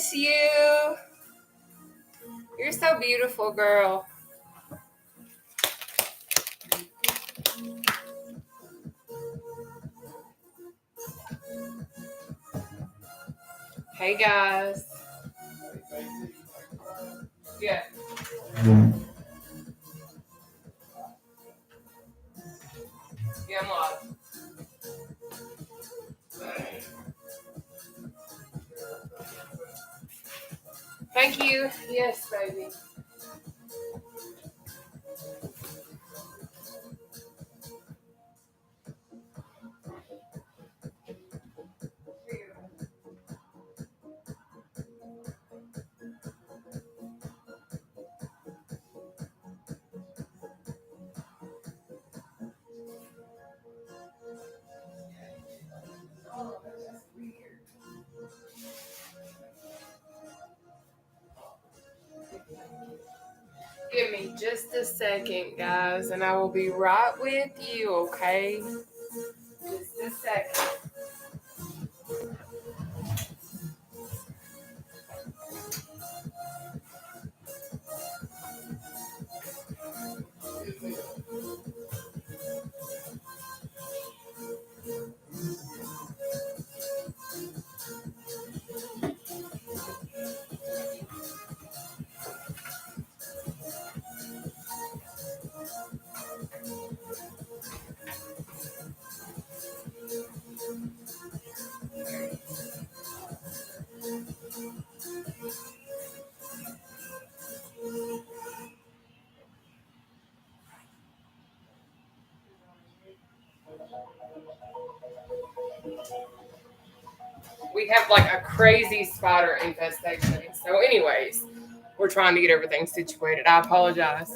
miss you. You're so beautiful, girl. Hey, guys. Yeah. Yeah, I'm live. Thank you. Yes, baby. Give me just a second, guys, and I will be right with you, okay? Just a second. We have like a crazy spider infestation. So, anyways, we're trying to get everything situated. I apologize.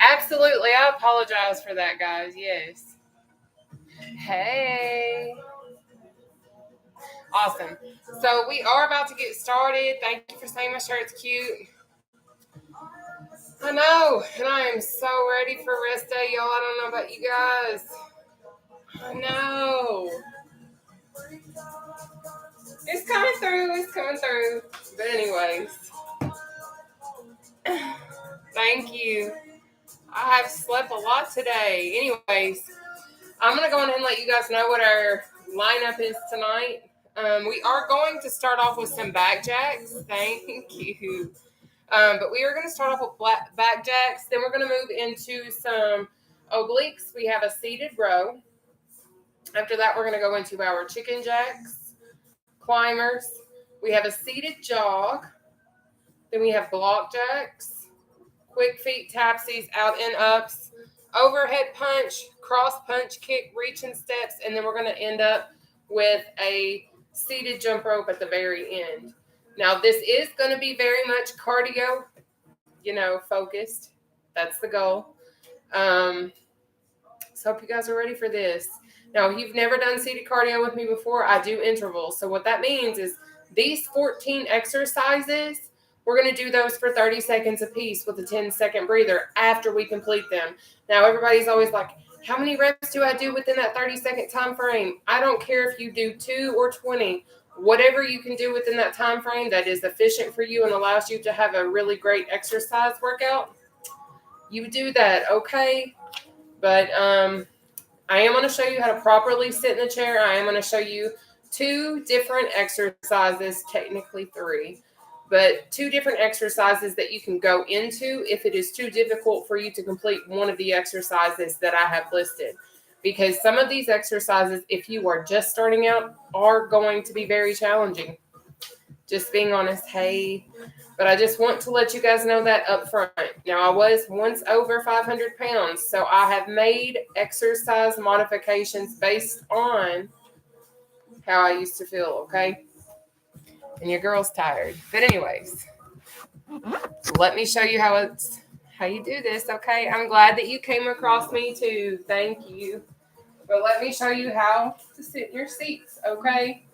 Absolutely. I apologize for that, guys. Yes. Hey. Awesome. So, we are about to get started. Thank you for saying my shirt's cute. I know. And I am so ready for rest day, y'all. I don't know about you guys. I know. It's coming through. It's coming through. But, anyways. Thank you. I have slept a lot today. Anyways, I'm going to go on and let you guys know what our lineup is tonight. We are going to start off with some back jacks. Thank you. But we are going to start off with back jacks. Then we're going to move into some obliques. We have a seated row. After that, we're going to go into our chicken jacks, climbers. We have a seated jog. Then we have block jacks, quick feet tapsies, out and ups, overhead punch, cross punch kick, reaching steps, and then we're going to end up with a seated jump rope at the very end. Now, this is going to be very much cardio, focused. That's the goal. So hope you guys are ready for this. Now, if you've never done seated cardio with me before, I do intervals. So what that means is these 14 exercises, we're going to do those for 30 seconds a piece with a 10-second breather after we complete them. Now, everybody's always like, how many reps do I do within that 30-second time frame? I don't care if you do 2 or 20. Whatever you can do within that time frame that is efficient for you and allows you to have a really great exercise workout, you do that, okay? But I am going to show you how to properly sit in the chair. I am going to show you 2 different exercises, technically 3, but 2 different exercises that you can go into if it is too difficult for you to complete one of the exercises that I have listed. Because some of these exercises, if you are just starting out, are going to be very challenging. Just being honest, hey. But I just want to let you guys know that up front. Now, I was once over 500 pounds, so I have made exercise modifications based on how I used to feel, okay? And your girl's tired. But anyways, let me show you how you do this, okay? I'm glad that you came across me too. Thank you. But let me show you how to sit in your seats, okay?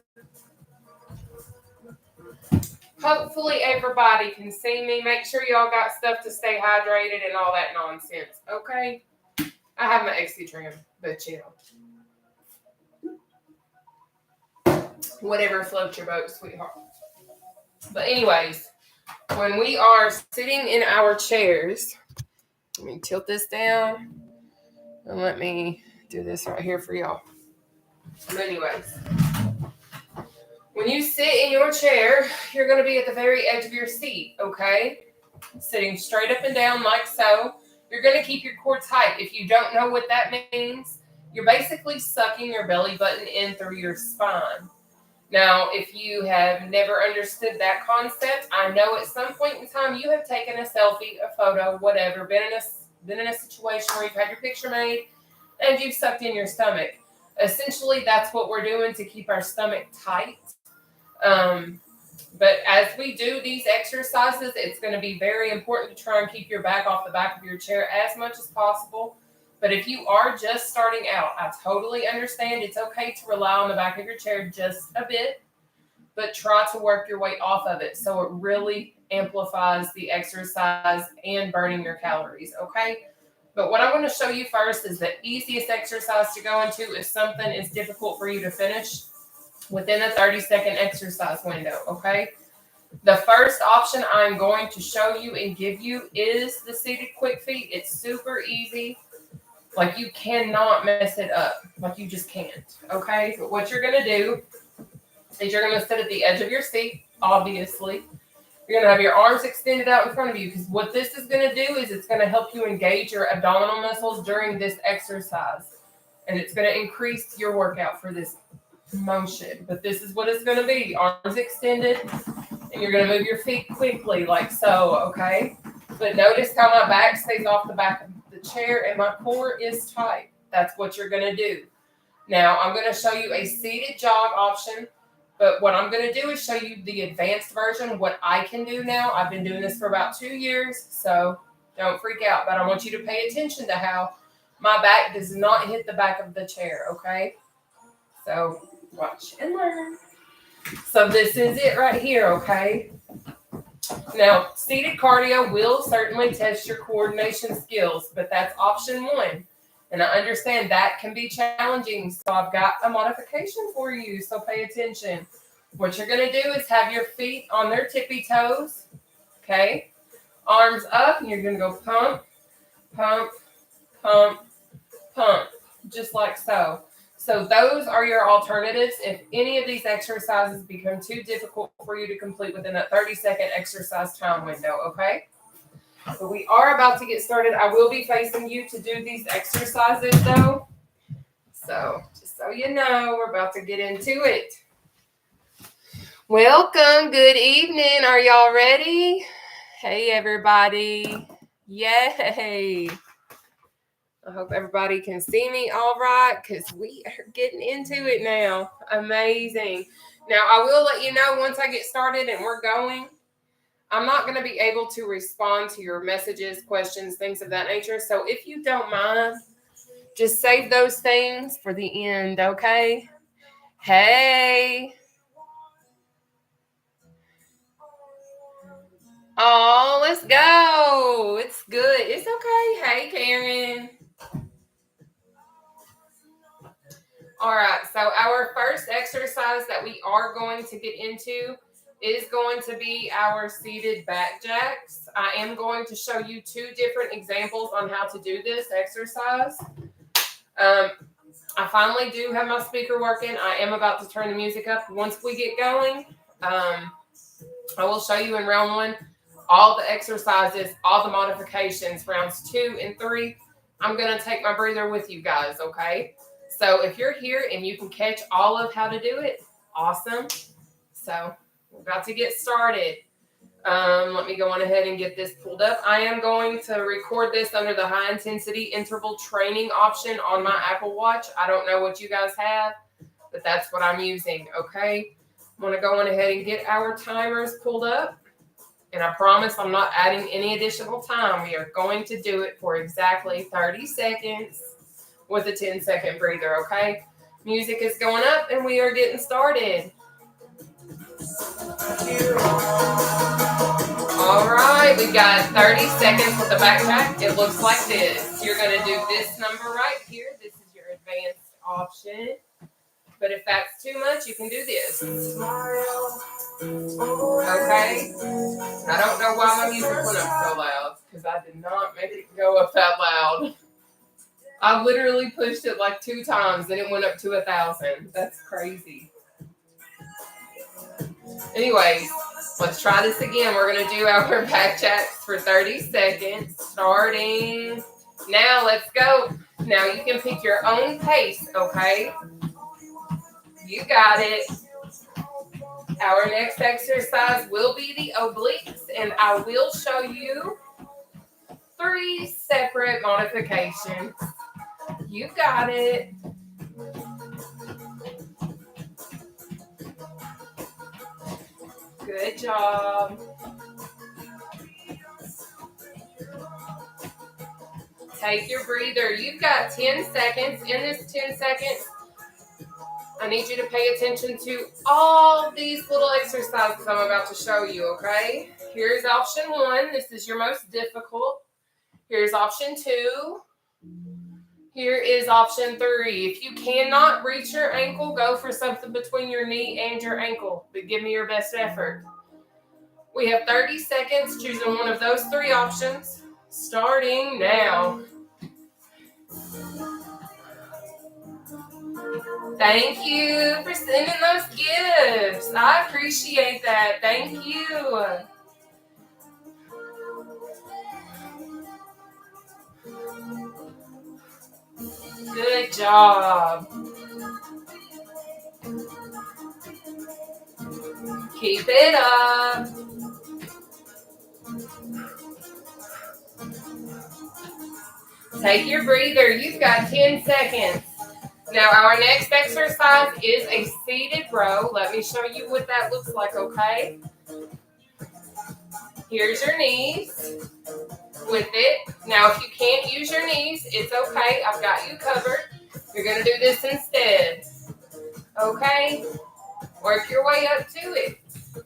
Hopefully everybody can see me. Make sure y'all got stuff to stay hydrated and all that nonsense, okay? I have my Exi trim, but chill. Whatever floats your boat, sweetheart. But anyways, when we are sitting in our chairs, let me tilt this down and let me do this right here for y'all. But anyways, when you sit in your chair, you're going to be at the very edge of your seat, okay? Sitting straight up and down like so. You're going to keep your core tight. If you don't know what that means, you're basically sucking your belly button in through your spine. Now, if you have never understood that concept, I know at some point in time you have taken a selfie, a photo, whatever, been in a situation where you've had your picture made and you've sucked in your stomach. Essentially, that's what we're doing to keep our stomach tight. But as we do these exercises, it's going to be very important to try and keep your back off the back of your chair as much as possible. But if you are just starting out, I totally understand. It's okay to rely on the back of your chair just a bit, but try to work your way off of it so it really amplifies the exercise and burning your calories, okay? But what I want to show you first is the easiest exercise to go into if something is difficult for you to finish within a 30-second exercise window, okay? The first option I'm going to show you and give you is the seated quick feet. It's super easy. Like, you cannot mess it up. Like, you just can't, okay? But what you're going to do is you're going to sit at the edge of your seat, obviously. You're going to have your arms extended out in front of you because what this is going to do is it's going to help you engage your abdominal muscles during this exercise. And it's going to increase your workout for this motion. But this is what it's going to be. Arms extended, and you're going to move your feet quickly like so, okay? But notice how my back stays off the back of the chair and my core is tight. That's what you're going to do. Now, I'm going to show you a seated jog option, but what I'm going to do is show you the advanced version, what I can do now. I've been doing this for about 2 years, so don't freak out, but I want you to pay attention to how my back does not hit the back of the chair, okay? So watch and learn. So this is it right here, okay? Now, seated cardio will certainly test your coordination skills, but that's option 1. And I understand that can be challenging, so I've got a modification for you, so pay attention. What you're going to do is have your feet on their tippy toes, okay? Arms up, and you're going to go pump, pump, pump, pump, just like so. So those are your alternatives if any of these exercises become too difficult for you to complete within a 30-second exercise time window, okay? But we are about to get started. I will be facing you to do these exercises, though. So just so you know, we're about to get into it. Welcome. Good evening. Are y'all ready? Hey, everybody. Yay. I hope everybody can see me all right because we are getting into it now. Amazing. Now, I will let you know once I get started and we're going, I'm not going to be able to respond to your messages, questions, things of that nature. So if you don't mind, just save those things for the end, okay? Hey. Oh, let's go. It's good. It's okay. Hey, Karen. All right, so our first exercise that we are going to get into is going to be our seated back jacks. I am going to show you 2 different examples on how to do this exercise. I finally do have my speaker working. I am about to turn the music up. Once we get going, I will show you in round 1 all the exercises, all the modifications, rounds 2 and 3. I'm going to take my breather with you guys, okay? So if you're here and you can catch all of how to do it, awesome. So we're about to get started. Let me go on ahead and get this pulled up. I am going to record this under the high intensity interval training option on my Apple Watch. I don't know what you guys have, but that's what I'm using, okay? I'm going to go on ahead and get our timers pulled up. And I promise I'm not adding any additional time. We are going to do it for exactly 30 seconds. With a 10-second breather, okay? Music is going up and we are getting started. All right, we got 30 seconds with the back jack. It looks like this. You're going to do this number right here. This is your advanced option. But if that's too much, you can do this. Okay? I don't know why my music went up so loud, because I did not make it go up that loud. I literally pushed it like 2 times and it went up to 1,000. That's crazy. Anyways, let's try this again. We're going to do our back checks for 30 seconds, starting now. Let's go. Now you can pick your own pace, okay? You got it. Our next exercise will be the obliques, and I will show you 3 separate modifications. You got it. Good job. Take your breather. You've got 10 seconds. In this 10 seconds, I need you to pay attention to all these little exercises I'm about to show you, okay? Here's option 1. This is your most difficult. Here's option 2. Here is option 3. If you cannot reach your ankle, go for something between your knee and your ankle, but give me your best effort. We have 30 seconds choosing one of those 3 options, starting now. Thank you for sending those gifts. I appreciate that. Thank you. Good job. Keep it up. Take your breather. You've got 10 seconds. Now, our next exercise is a seated row. Let me show you what that looks like, okay? Here's your knees with it. Now, if you can't use your knees, it's okay. I've got you covered. You're going to do this instead, okay? Work your way up to it.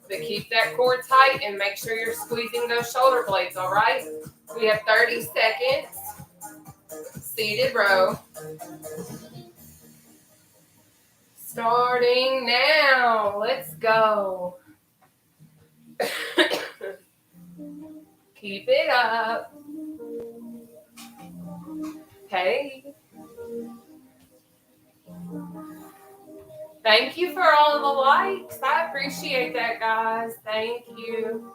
But keep that core tight and make sure you're squeezing those shoulder blades, all right? We have 30 seconds. Seated row. Starting now. Let's go. Keep it up. Hey. Thank you for all the likes. I appreciate that, guys. Thank you.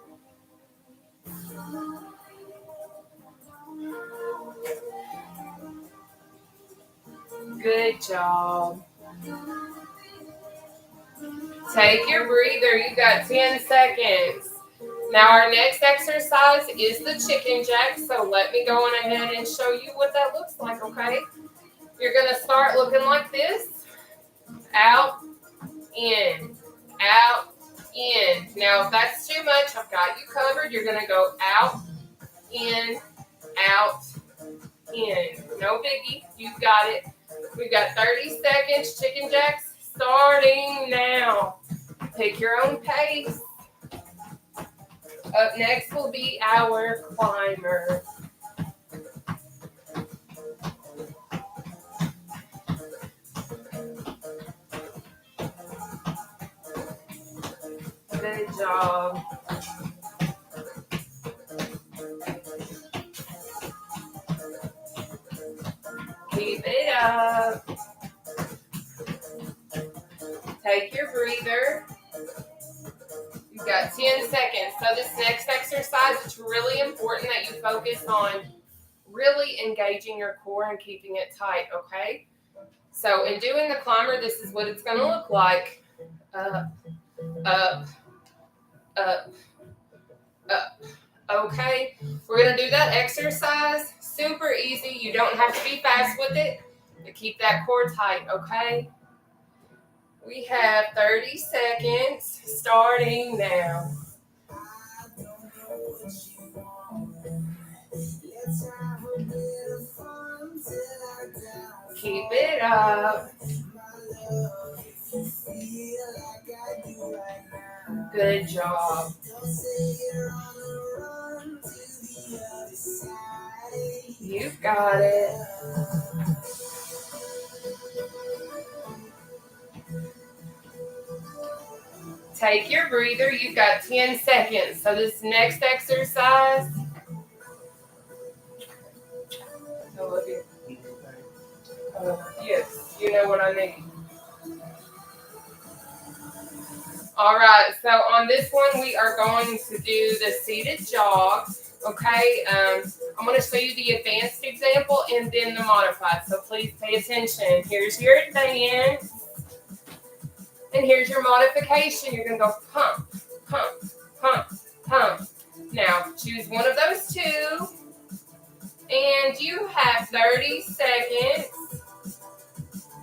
Good job. Take your breather. You got 10 seconds. Now our next exercise is the chicken jack. So let me go on ahead and show you what that looks like, okay? You're going to start looking like this. Out, in, out, in. Now if that's too much, I've got you covered. You're going to go out, in, no biggie. You've got it. We've got 30 seconds. Chicken jacks starting now. Pick your own pace. Up next will be our climber. Good job. Keep it up. Take your breather. You've got 10 seconds. So this next exercise, it's really important that you focus on really engaging your core and keeping it tight, okay? So in doing the climber, this is what it's going to look like. Up, up, up, up. Okay? We're going to do that exercise. Super easy. You don't have to be fast with it, but keep that core tight, okay? We have 30 seconds starting now. Keep it up. Good job. You've got it. Take your breather. You've got 10 seconds. So this next exercise. Olivia. Yes, you know what I need. All right, so on this one, we are going to do the seated jog, okay? I'm going to show you the advanced example and then the modified, so please pay attention. Here's your advanced, and here's your modification. You're going to go pump, pump, pump, pump. Now, choose one of those two, and you have 30 seconds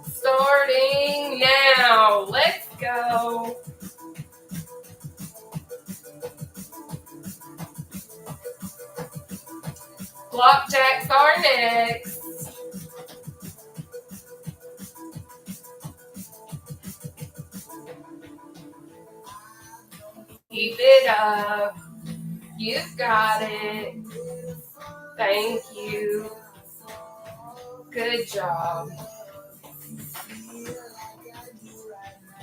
starting now. Let's go. Block jacks are next. Keep it up. You've got it. Thank you. Good job.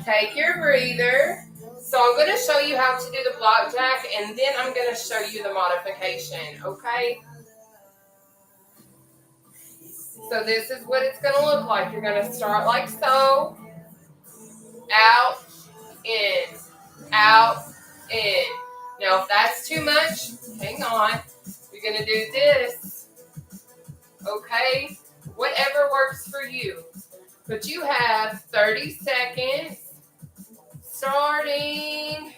Take your breather. So I'm going to show you how to do the block jack, and then I'm going to show you the modification, okay? So this is what it's going to look like. You're going to start like so. Out, in, out, in. Now, if that's too much, hang on. You're going to do this, okay? Whatever works for you. But you have 30 seconds starting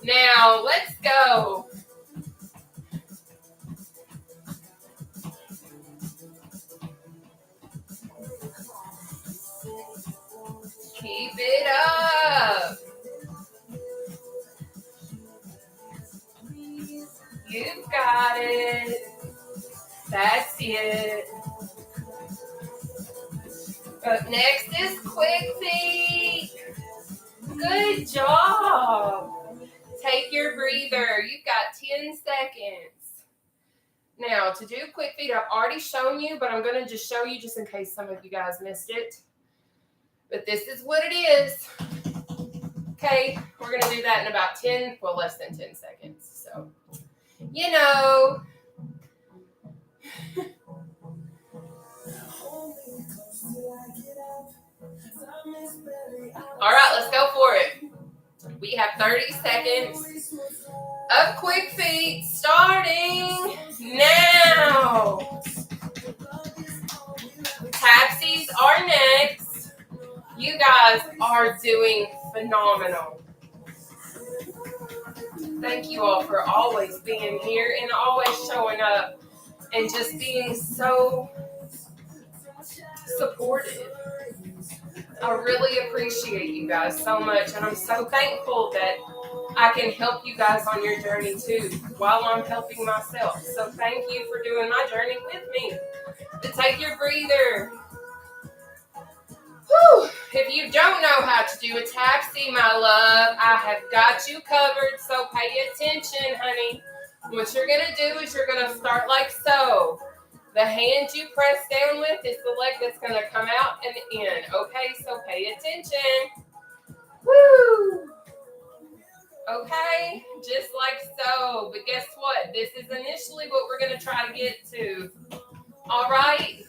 now. Let's go. Keep it up. You've got it. That's it. Up next is quick feet. Good job. Take your breather. You've got 10 seconds. Now, to do quick feet, I've already shown you, but I'm going to just show you just in case some of you guys missed it. But this is what it is. Okay, we're going to do that in about less than 10 seconds. So, you know. All right, let's go for it. We have 30 seconds of quick feet starting now. Tapsies are next. You guys are doing phenomenal. Thank you all for always being here and always showing up and just being so supportive. I really appreciate you guys so much, and I'm so thankful that I can help you guys on your journey too while I'm helping myself. So thank you for doing my journey with me. To take your breather. Whew. If you don't know how to do a tapsie, my love, I have got you covered, so pay attention, honey. What you're going to do is you're going to start like so. The hand you press down with is the leg that's going to come out and in. Okay, so pay attention. Woo! Okay, just like so. But guess what? This is initially what we're going to try to get to. All right?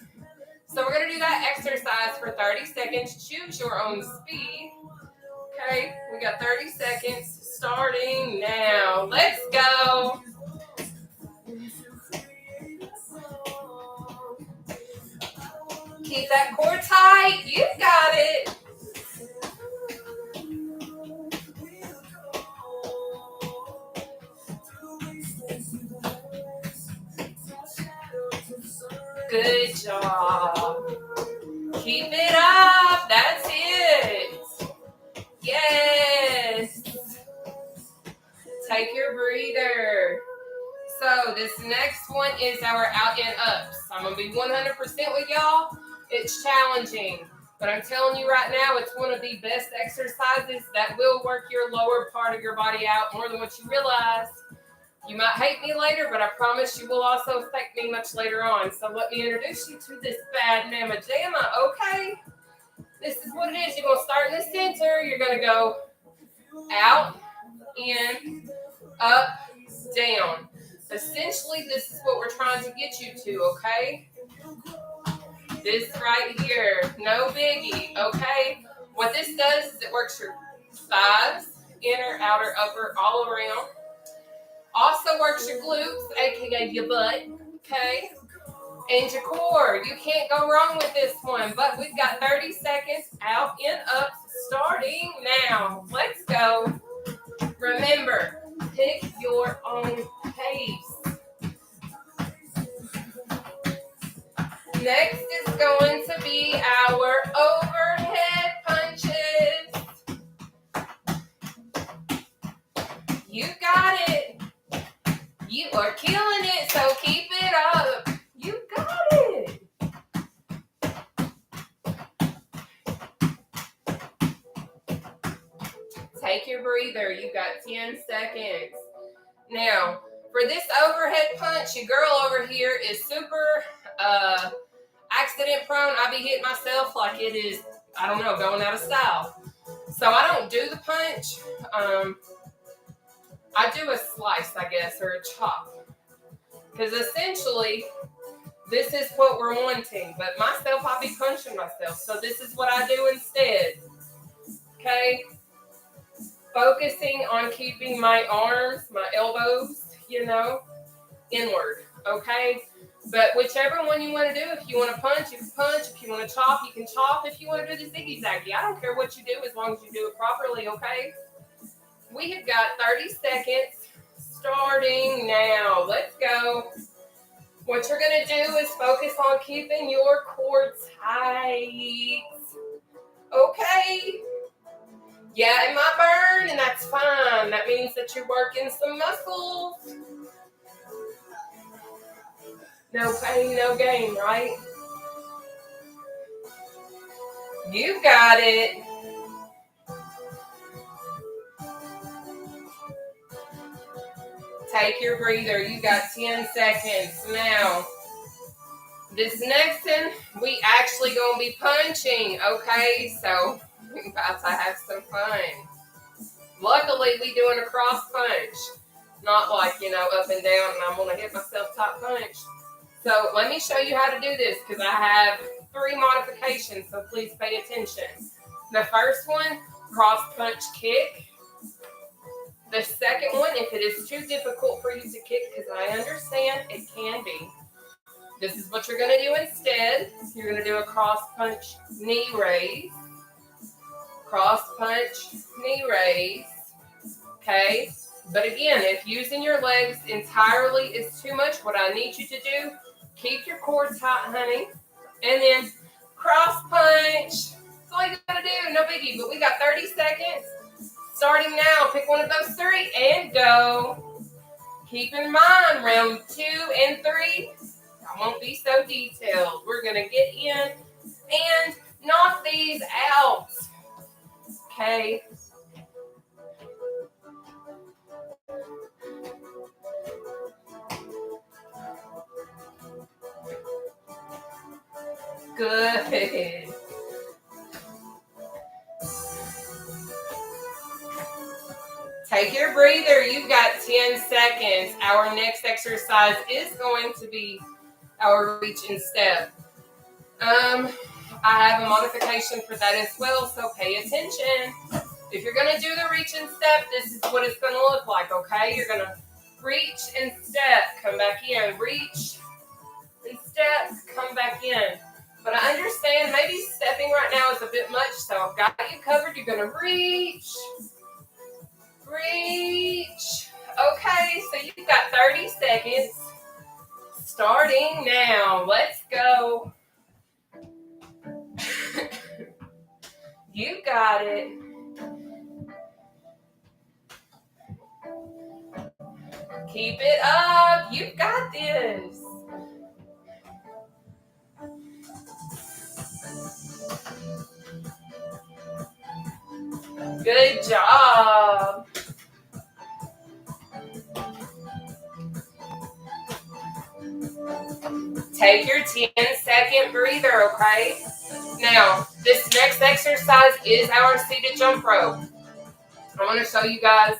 So we're going to do that exercise for 30 seconds. Choose your own speed. Okay, we got 30 seconds starting now. Let's go. Keep that core tight. You got it. Good job. Keep it up. That's it. Yes. Take your breather. So this next one is our out and ups. I'm going to be 100% with y'all. It's challenging, but I'm telling you right now, it's one of the best exercises that will work your lower part of your body out more than what you realize. You might hate me later, but I promise you will also thank me much later on. So let me introduce you to this bad mama jamma, okay? This is what it is. You're going to start in the center. You're going to go out, in, up, down. Essentially, this is what we're trying to get you to, okay? This right here, no biggie, okay? What this does is it works your thighs, inner, outer, upper, all around. Also works your glutes, aka your butt, okay? And your core. You can't go wrong with this one. But we've got 30 seconds out and up starting now. Let's go. Remember, pick your own pace. Next is going to be our overhead punches. You got it. You are killing it, so keep it up. You got it. Take your breather. You got 10 seconds. Now, for this overhead punch, your girl over here is super accident prone. I be hitting myself like it is, I don't know, going out of style. So I don't do the punch. I do a slice, I guess, or a chop. Because essentially, this is what we're wanting. But myself, I be punching myself. So this is what I do instead. Okay? Focusing on keeping my arms, my elbows, inward. Okay? But whichever one you want to do, if you want to punch, you can punch. If you want to chop, you can chop. If you want to do the ziggy-zaggy, I don't care what you do as long as you do it properly, okay? We have got 30 seconds starting now. Let's go. What you're going to do is focus on keeping your core tight. Okay? Yeah, it might burn, and that's fine. That means that you're working some muscles. No pain, no gain, right? You got it. Take your breather. You got 10 seconds. Now, this next one, we actually going to be punching, okay? So, we're about to have some fun. Luckily, we doing a cross punch. Not like, up and down, and I'm going to hit myself top punch. So, let me show you how to do this, because I have 3 modifications, so please pay attention. The first one, cross punch kick. The second one, if it is too difficult for you to kick, because I understand it can be, this is what you're going to do instead. You're going to do a cross punch knee raise. Cross punch knee raise. Okay? But again, if using your legs entirely is too much, what I need you to do, keep your core tight, honey. And then cross punch. That's all you got to do. No biggie. But we got 30 seconds. Starting now, pick one of those 3 and go. Keep in mind, round 2 and 3, I won't be so detailed. We're going to get in and knock these out. Okay. Good. Take your breather. You've got 10 seconds. Our next exercise is going to be our reach and step. I have a modification for that as well, so pay attention. If you're going to do the reach and step, this is what it's going to look like, okay? You're going to reach and step, come back in, reach and step, come back in. But I understand maybe stepping right now is a bit much, so I've got you covered. You're going to reach. Reach. Okay, so you've got 30 seconds. Starting now. Let's go. You got it. Keep it up. You've got this. Good job. Take your 10-second breather, okay? Now, this next exercise is our seated jump rope. I'm going to show you guys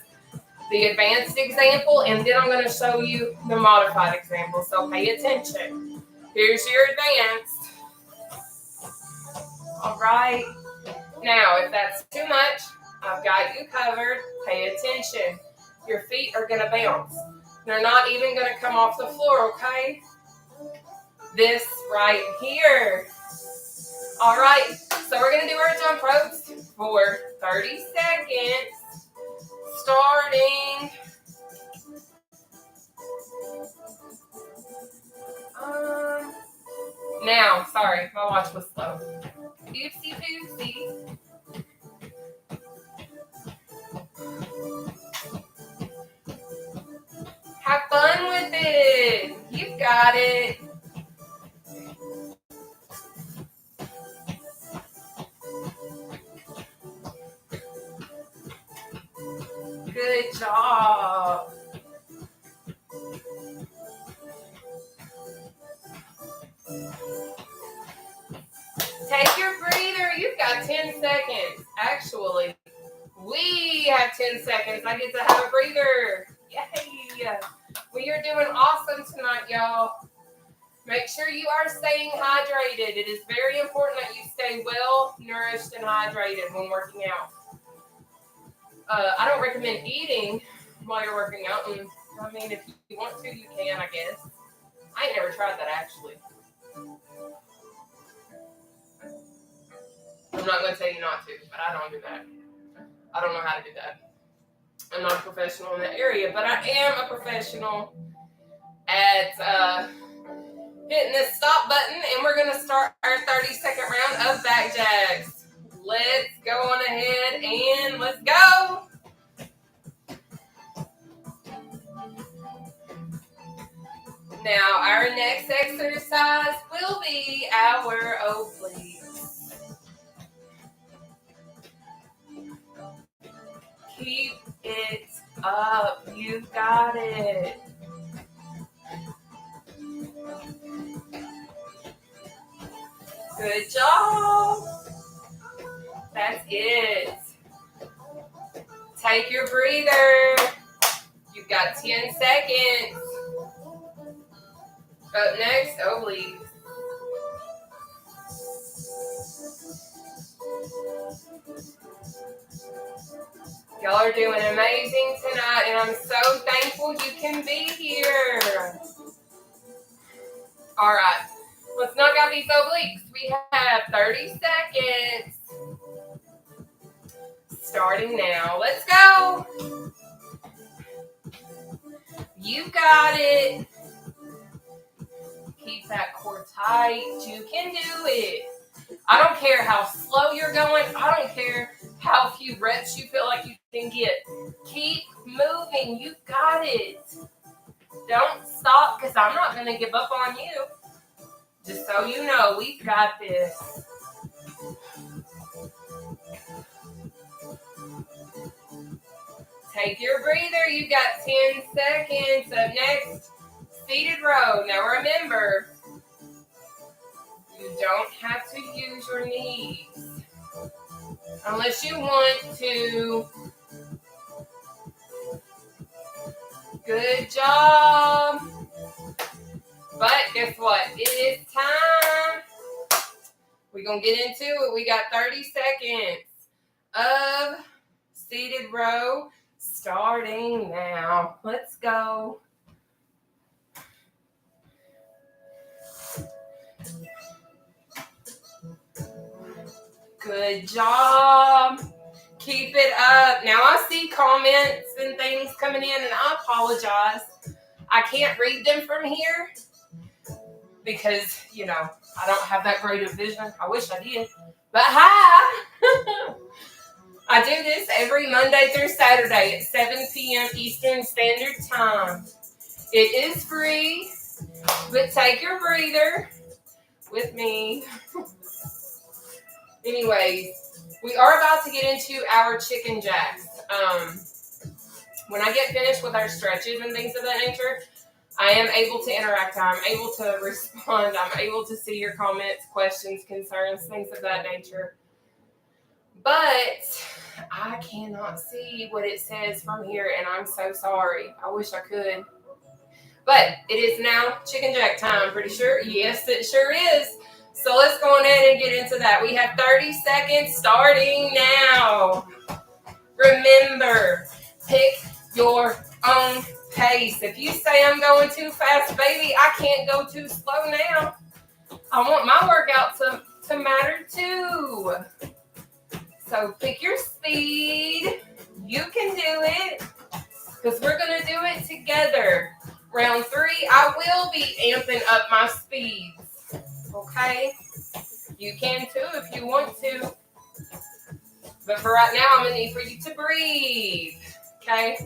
the advanced example, and then I'm going to show you the modified example. So pay attention. Here's your advanced. All right. Now, if that's too much, I've got you covered. Pay attention. Your feet are going to bounce. They're not even going to come off the floor, okay? This right here. All right. So we're going to do our jump ropes for 30 seconds. Starting. Now, sorry, my watch was slow. Oopsie poopsie. Have fun with it. You got it. Good job. Take your breather. You've got 10 seconds. Actually, we have 10 seconds. I get to have a breather. Yay. We are doing awesome tonight, y'all. Make sure you are staying hydrated. It is very important that you stay well nourished and hydrated when working out. I don't recommend eating while you're working out. And, I mean, if you want to, you can, I guess. I ain't never tried that, actually. I'm not going to tell you not to, but I don't do that. I don't know how to do that. I'm not a professional in that area, but I am a professional at hitting this stop button, and we're going to start our 30-second round of back jacks. Let's go on ahead and let's go. Now, our next exercise will be our obliques. Keep it up. You've got it. Good job. That's it. Take your breather. You've got 10 seconds. Up next, obliques. Y'all are doing amazing tonight, and I'm so thankful you can be here. All right, let's knock out these obliques. We have 30 seconds. Starting now. Let's go. You got it. Keep that core tight. You can do it. I don't care how slow you're going. I don't care how few reps you feel like you can get. Keep moving. You got it. Don't stop, because I'm not going to give up on you. Just so you know, we've got this. Take your breather. You've got 10 seconds. Up next, seated row. Now remember, you don't have to use your knees unless you want to. Good job. But guess what? It is time. We're going to get into it. We got 30 seconds of seated row starting now. Let's go. Good job. Keep it up. Now I see comments and things coming in, and I apologize. I can't read them from here because, you know, I don't have that great of vision. I wish I did. But hi. I do this every Monday through Saturday at 7 p.m. Eastern Standard Time. It is free, but take your breather with me. Anyways, we are about to get into our chicken jacks. When I get finished with our stretches and things of that nature, I am able to interact. I'm able to respond. I'm able to see your comments, questions, concerns, things of that nature. But I cannot see what it says from here, and I'm so sorry. I wish I could. But it is now chicken jack time, pretty sure. Yes, it sure is. So let's go ahead and get into that. We have 30 seconds starting now. Remember, pick your own pace. If you say I'm going too fast, baby, I can't go too slow now. I want my workout to matter too. So pick your speed. You can do it because we're going to do it together. Round 3, I will be amping up my speeds. Okay? You can too if you want to. But for right now, I'm going to need for you to breathe. Okay?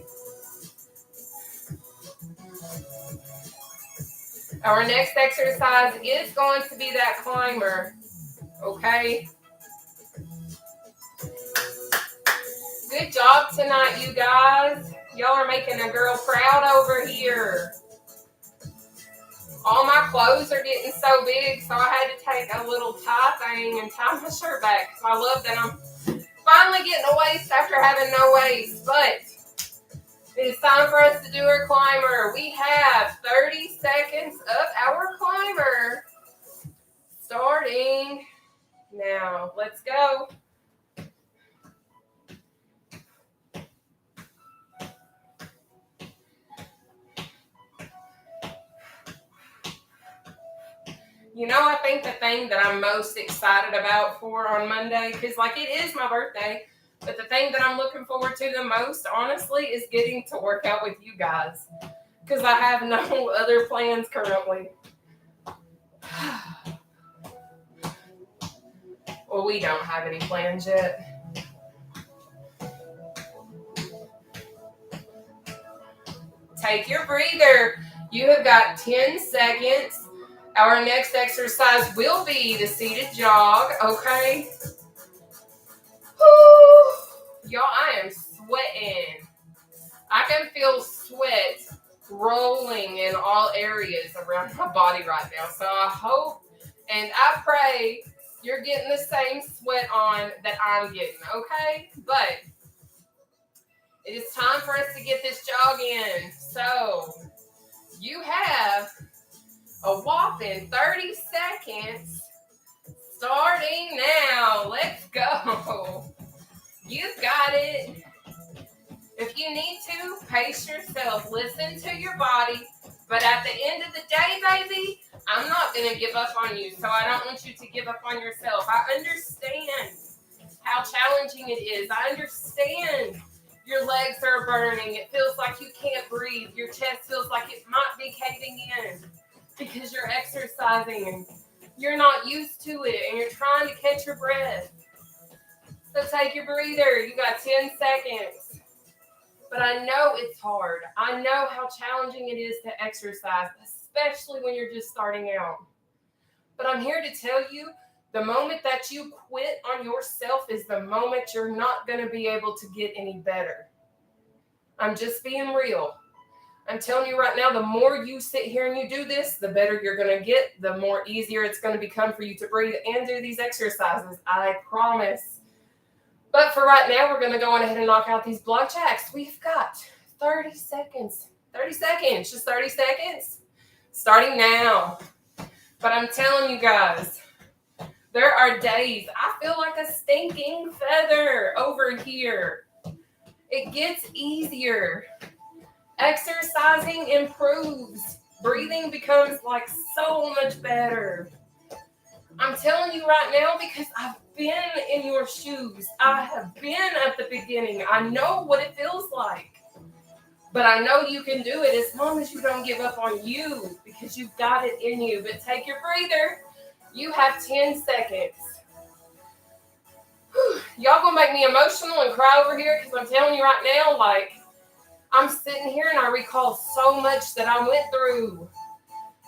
Our next exercise is going to be that climber. Okay? Good job tonight, you guys. Y'all are making a girl proud over here. All my clothes are getting so big, so I had to take a little tie thing and tie my shirt back. So I love that I'm finally getting a waist after having no waist. But it's time for us to do our climber. We have 30 seconds of our climber starting now. Let's go. You know, I think the thing that I'm most excited about for on Monday, because like it is my birthday, but the thing that I'm looking forward to the most, honestly, is getting to work out with you guys. Because I have no other plans currently. Well, we don't have any plans yet. Take your breather. You have got 10 seconds. Our next exercise will be the seated jog, okay? Whew. Y'all, I am sweating. I can feel sweat rolling in all areas around my body right now. So I hope and I pray you're getting the same sweat on that I'm getting, okay? But it is time for us to get this jog in. So you have a whopping 30 seconds starting now. Let's go. You've got it. If you need to, pace yourself. Listen to your body. But at the end of the day, baby, I'm not going to give up on you. So I don't want you to give up on yourself. I understand how challenging it is. I understand your legs are burning. It feels like you can't breathe. Your chest feels like it might be caving in because you're exercising and you're not used to it and you're trying to catch your breath. So take your breather. You got 10 seconds. But I know it's hard. I know how challenging it is to exercise, especially when you're just starting out. But I'm here to tell you, the moment that you quit on yourself is the moment you're not going to be able to get any better. I'm just being real. I'm telling you right now, the more you sit here and you do this, the better you're going to get, the more easier it's going to become for you to breathe and do these exercises. I promise. But for right now, we're going to go on ahead and knock out these block jacks. We've got 30 seconds. 30 seconds. Just 30 seconds. Starting now. But I'm telling you guys, there are days I feel like a stinking feather over here. It gets easier. Exercising improves. Breathing becomes like so much better. I'm telling you right now because I've been in your shoes. I have been at the beginning. I know what it feels like. But I know you can do it as long as you don't give up on you because you've got it in you. But take your breather. You have 10 seconds. Whew. Y'all gonna make me emotional and cry over here because I'm telling you right now, like, I'm sitting here and I recall so much that I went through.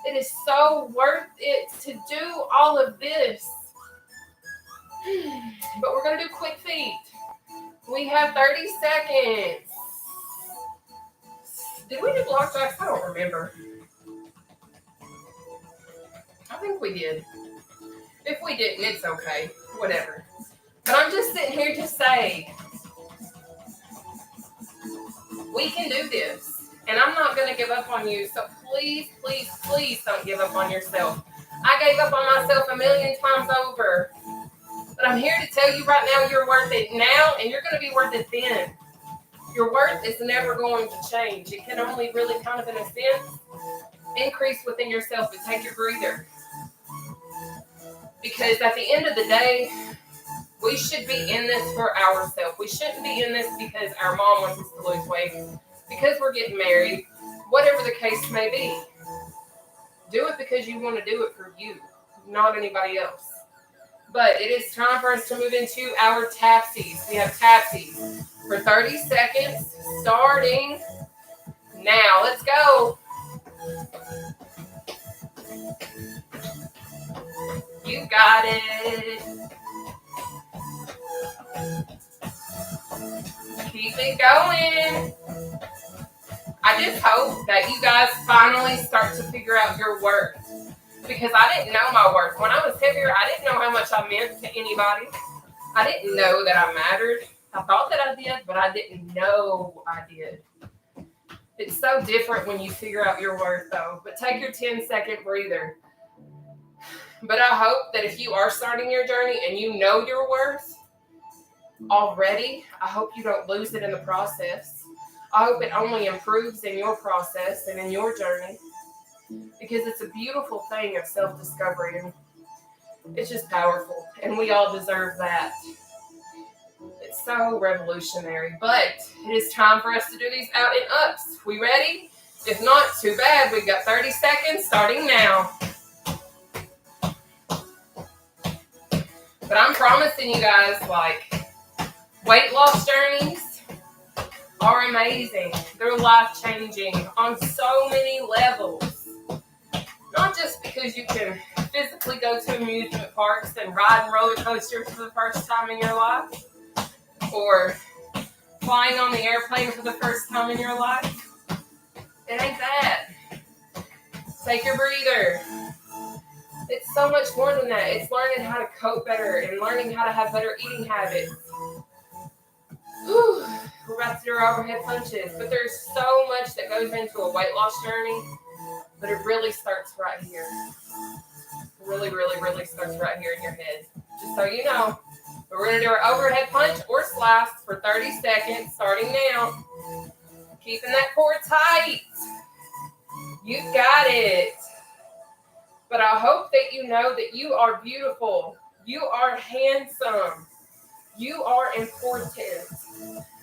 It is so worth it to do all of this. But we're going to do quick feet. We have 30 seconds. Did we do block jacks? I don't remember. I think we did. If we didn't, it's okay. Whatever. But I'm just sitting here to say, we can do this. And I'm not going to give up on you. So please, please, please don't give up on yourself. I gave up on myself a million times over. But I'm here to tell you right now, you're worth it now, and you're going to be worth it then. Your worth is never going to change. It can only really kind of, in a sense, increase within yourself, but take your breather. Because at the end of the day, we should be in this for ourselves. We shouldn't be in this because our mom wants us to lose weight, because we're getting married, whatever the case may be. Do it because you want to do it for you, not anybody else. But it is time for us to move into our tapsies. We have tapsies for 30 seconds, starting now. Let's go. You got it. Keep it going. I just hope that you guys finally start to figure out your worth. Because I didn't know my worth. When I was heavier, I didn't know how much I meant to anybody. I didn't know that I mattered. I thought that I did, but I didn't know I did. It's so different when you figure out your worth, though. But take your 10-second breather. But I hope that if you are starting your journey and you know your worth already, I hope you don't lose it in the process. I hope it only improves in your process and in your journey. Because it's a beautiful thing of self-discovery, and it's just powerful, and we all deserve that. It's so revolutionary, but it is time for us to do these out and ups. We ready? If not, too bad. We've got 30 seconds starting now. But I'm promising you guys, like, weight loss journeys are amazing. They're life-changing on so many levels. Not just because you can physically go to amusement parks and ride roller coasters for the first time in your life, or flying on the airplane for the first time in your life. It ain't that. Take your breather. It's so much more than that. It's learning how to cope better and learning how to have better eating habits. Whew. We're about to do our overhead punches, but there's so much that goes into a weight loss journey. But it really starts right here. Really, really, really starts right here in your head. Just so you know. But we're going to do our overhead punch or slice for 30 seconds, starting now. Keeping that core tight. You got it. But I hope that you know that you are beautiful. You are handsome. You are important.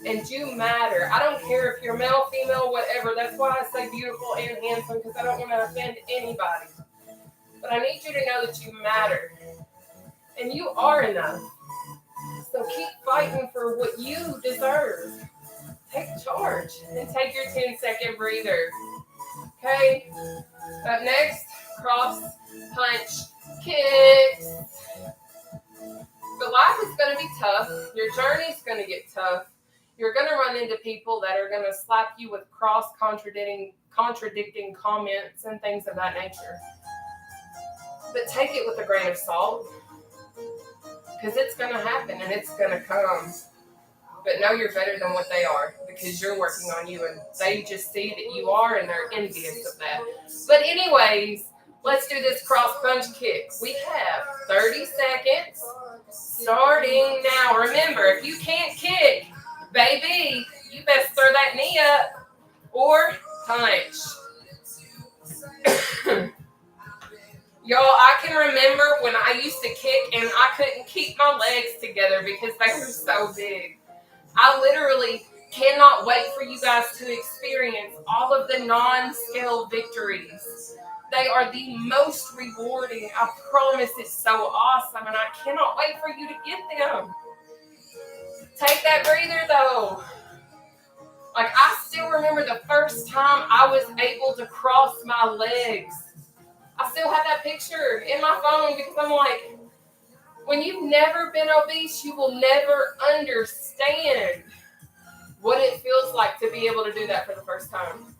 And you matter. I don't care if you're male, female, whatever. That's why I say beautiful and handsome, because I don't want to offend anybody. But I need you to know that you matter. And you are enough. So keep fighting for what you deserve. Take charge and take your 10-second breather. Okay? Up next, cross, punch, kicks. But life is going to be tough. Your journey is going to get tough. You're going to run into people that are going to slap you with contradicting comments and things of that nature. But take it with a grain of salt. Because it's going to happen and it's going to come. But know you're better than what they are, because you're working on you, and they just see that you are, and they're envious of that. But anyways, let's do this cross punch kick. We have 30 seconds starting now. Remember, if you can't kick, baby, you best throw that knee up or punch. Y'all, I can remember when I used to kick and I couldn't keep my legs together because they were so big. I literally cannot wait for you guys to experience all of the non-scale victories. They are the most rewarding. I promise, it's so awesome, and I cannot wait for you to get them. Take that breather, though. Like, I still remember the first time I was able to cross my legs. I still have that picture in my phone because I'm like, when you've never been obese, you will never understand what it feels like to be able to do that for the first time.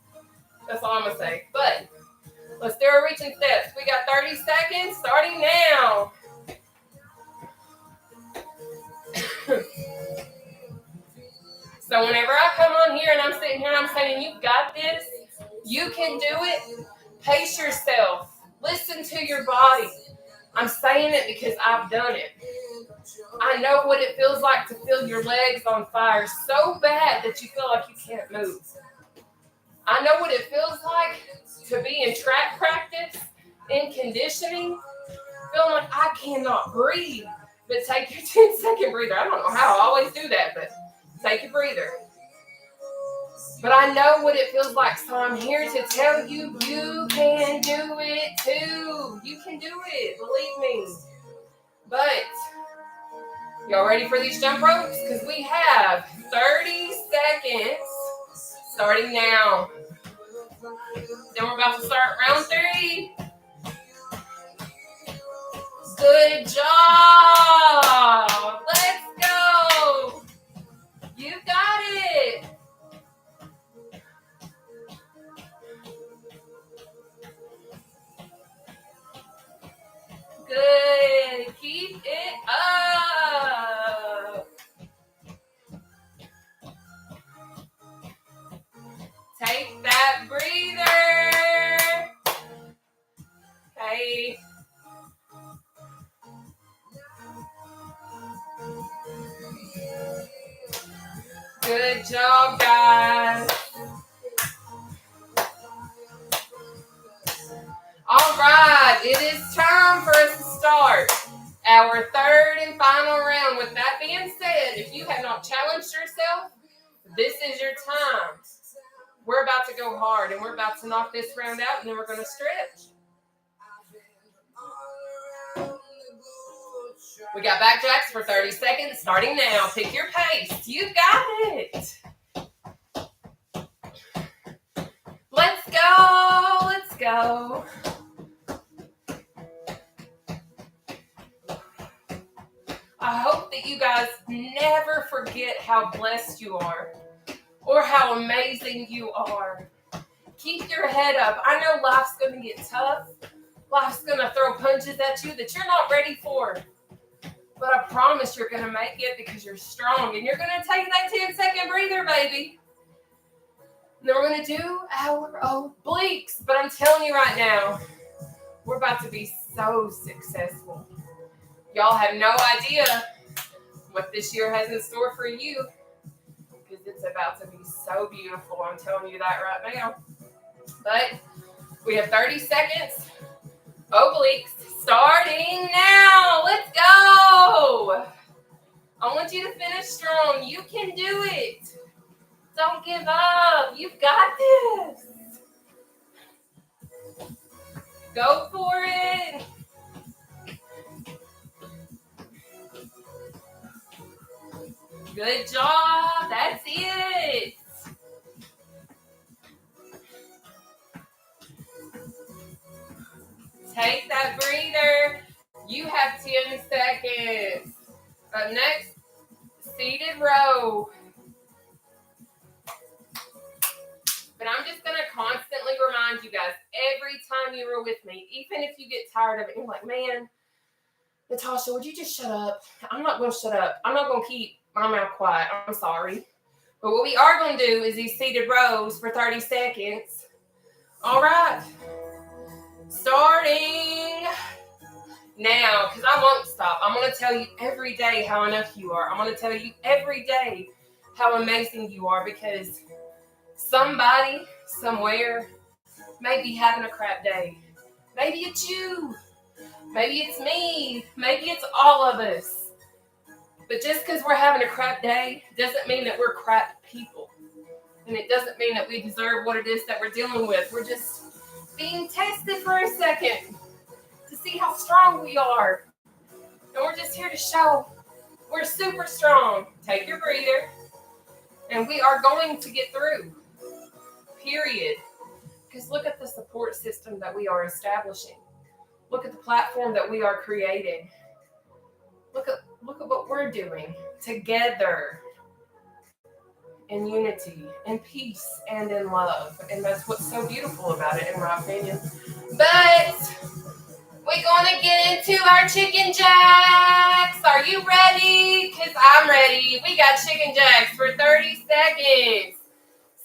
That's all I'm going to say. But let's do our reaching steps. We got 30 seconds starting now. So whenever I come on here and I'm sitting here and I'm saying, you got this, you can do it, pace yourself, listen to your body. I'm saying it because I've done it. I know what it feels like to feel your legs on fire so bad that you feel like you can't move. I know what it feels like to be in track practice, in conditioning, feeling like I cannot breathe. But take your 10-second breather. I don't know how I always do that, but take a breather. But I know what it feels like, so I'm here to tell you, you can do it too. You can do it, believe me. But, y'all ready for these jump ropes? Because we have 30 seconds starting now. Then we're about to start round 3. Good job. Let's go. You got it. Good. Keep it up. Take that breather. Okay. Good job, guys. All right, it is time for us to start our third and final round. With that being said, if you have not challenged yourself, this is your time. We're about to go hard, and we're about to knock this round out, and then we're going to stretch. We got back jacks for 30 seconds, starting now. Pick your pace. You got it. Let's go. Let's go. I hope that you guys never forget how blessed you are or how amazing you are. Keep your head up. I know life's going to get tough. Life's going to throw punches at you that you're not ready for. But I promise you're going to make it because you're strong. And you're going to take that 10-second breather, baby. And then we're going to do our obliques. But I'm telling you right now, we're about to be so successful. Y'all have no idea what this year has in store for you. Because it's about to be so beautiful. I'm telling you that right now. But we have 30 seconds. Obliques starting now. Let's go. I want you to finish strong. You can do it. Don't give up. You've got this. Go for it. Good job. That's it. Take that breather. You have 10 seconds. Up next, seated row. But I'm just going to constantly remind you guys every time you row with me, even if you get tired of it, you're like, man, Nataushia, would you just shut up? I'm not going to shut up. I'm not going to keep my mouth quiet. I'm sorry. But what we are going to do is these seated rows for 30 seconds. All right. Starting now, because I won't stop. I'm going to tell you every day how enough you are. I'm going to tell you every day how amazing you are, because somebody, somewhere, may be having a crap day. Maybe it's you. Maybe it's me. Maybe it's all of us. But just because we're having a crap day doesn't mean that we're crap people. And it doesn't mean that we deserve what it is that we're dealing with. We're just being tested for a second to see how strong we are. And we're just here to show we're super strong. Take your breather. And we are going to get through. Period. Because look at the support system that we are establishing. Look at the platform that we are creating. Look at what we're doing together in unity, in peace, and in love. And that's what's so beautiful about it, in my opinion. But We're going to get into our chicken jacks. Are you ready? Because I'm ready. We got chicken jacks for 30 seconds.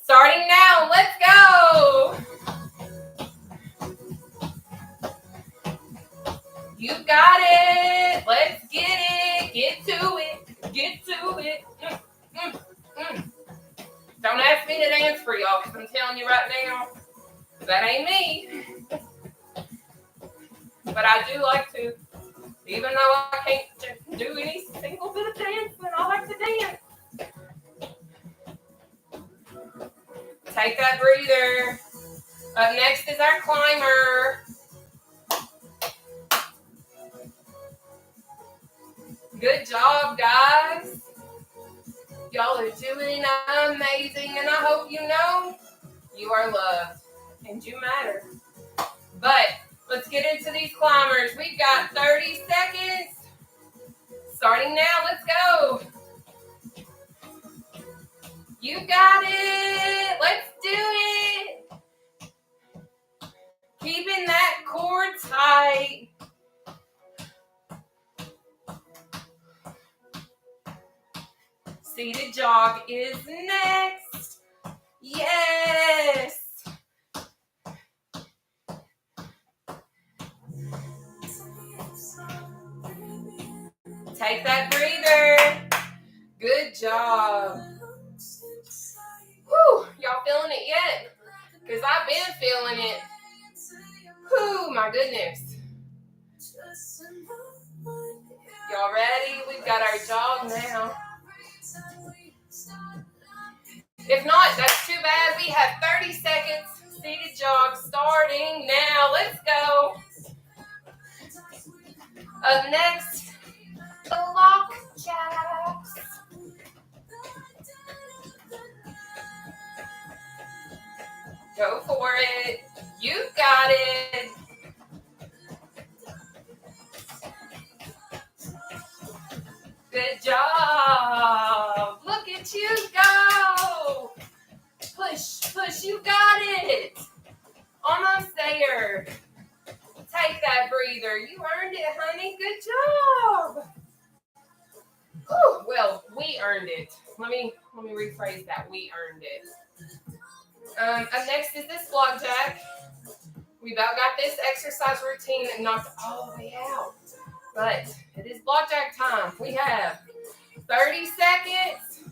Starting now. Let's go. You got it. Let's get it. Get to it. Get to it. Don't ask me to dance for y'all because I'm telling you right now, that ain't me. But I do like to. Even though I can't do any single bit of dancing, I like to dance. Take that breather. Up next is our climber. Good job, guys. Y'all are doing amazing, and I hope you know you are loved and you matter. But let's get into these climbers. We've got 30 seconds. Starting now, let's go. You got it. Let's do it. Keeping that core tight. Seated jog is next. Yes. Take that breather. Good job. Whew, y'all feeling it yet? Because I've been feeling it. Whew, my goodness. Y'all ready? We've got our jog now. If not, that's too bad. We have 30 seconds. Seated jog starting now. Let's go. Up next, block jacks. Go for it. You got it. Good job. Look at you go. Push, push. You got it. Almost there. Take that breather. You earned it, honey. Good job. Whew. Well, we earned it. Let me rephrase that. We earned it. Up next is this block jack. We about got this exercise routine knocked all the way out. But it is block jack time. We have 30 seconds.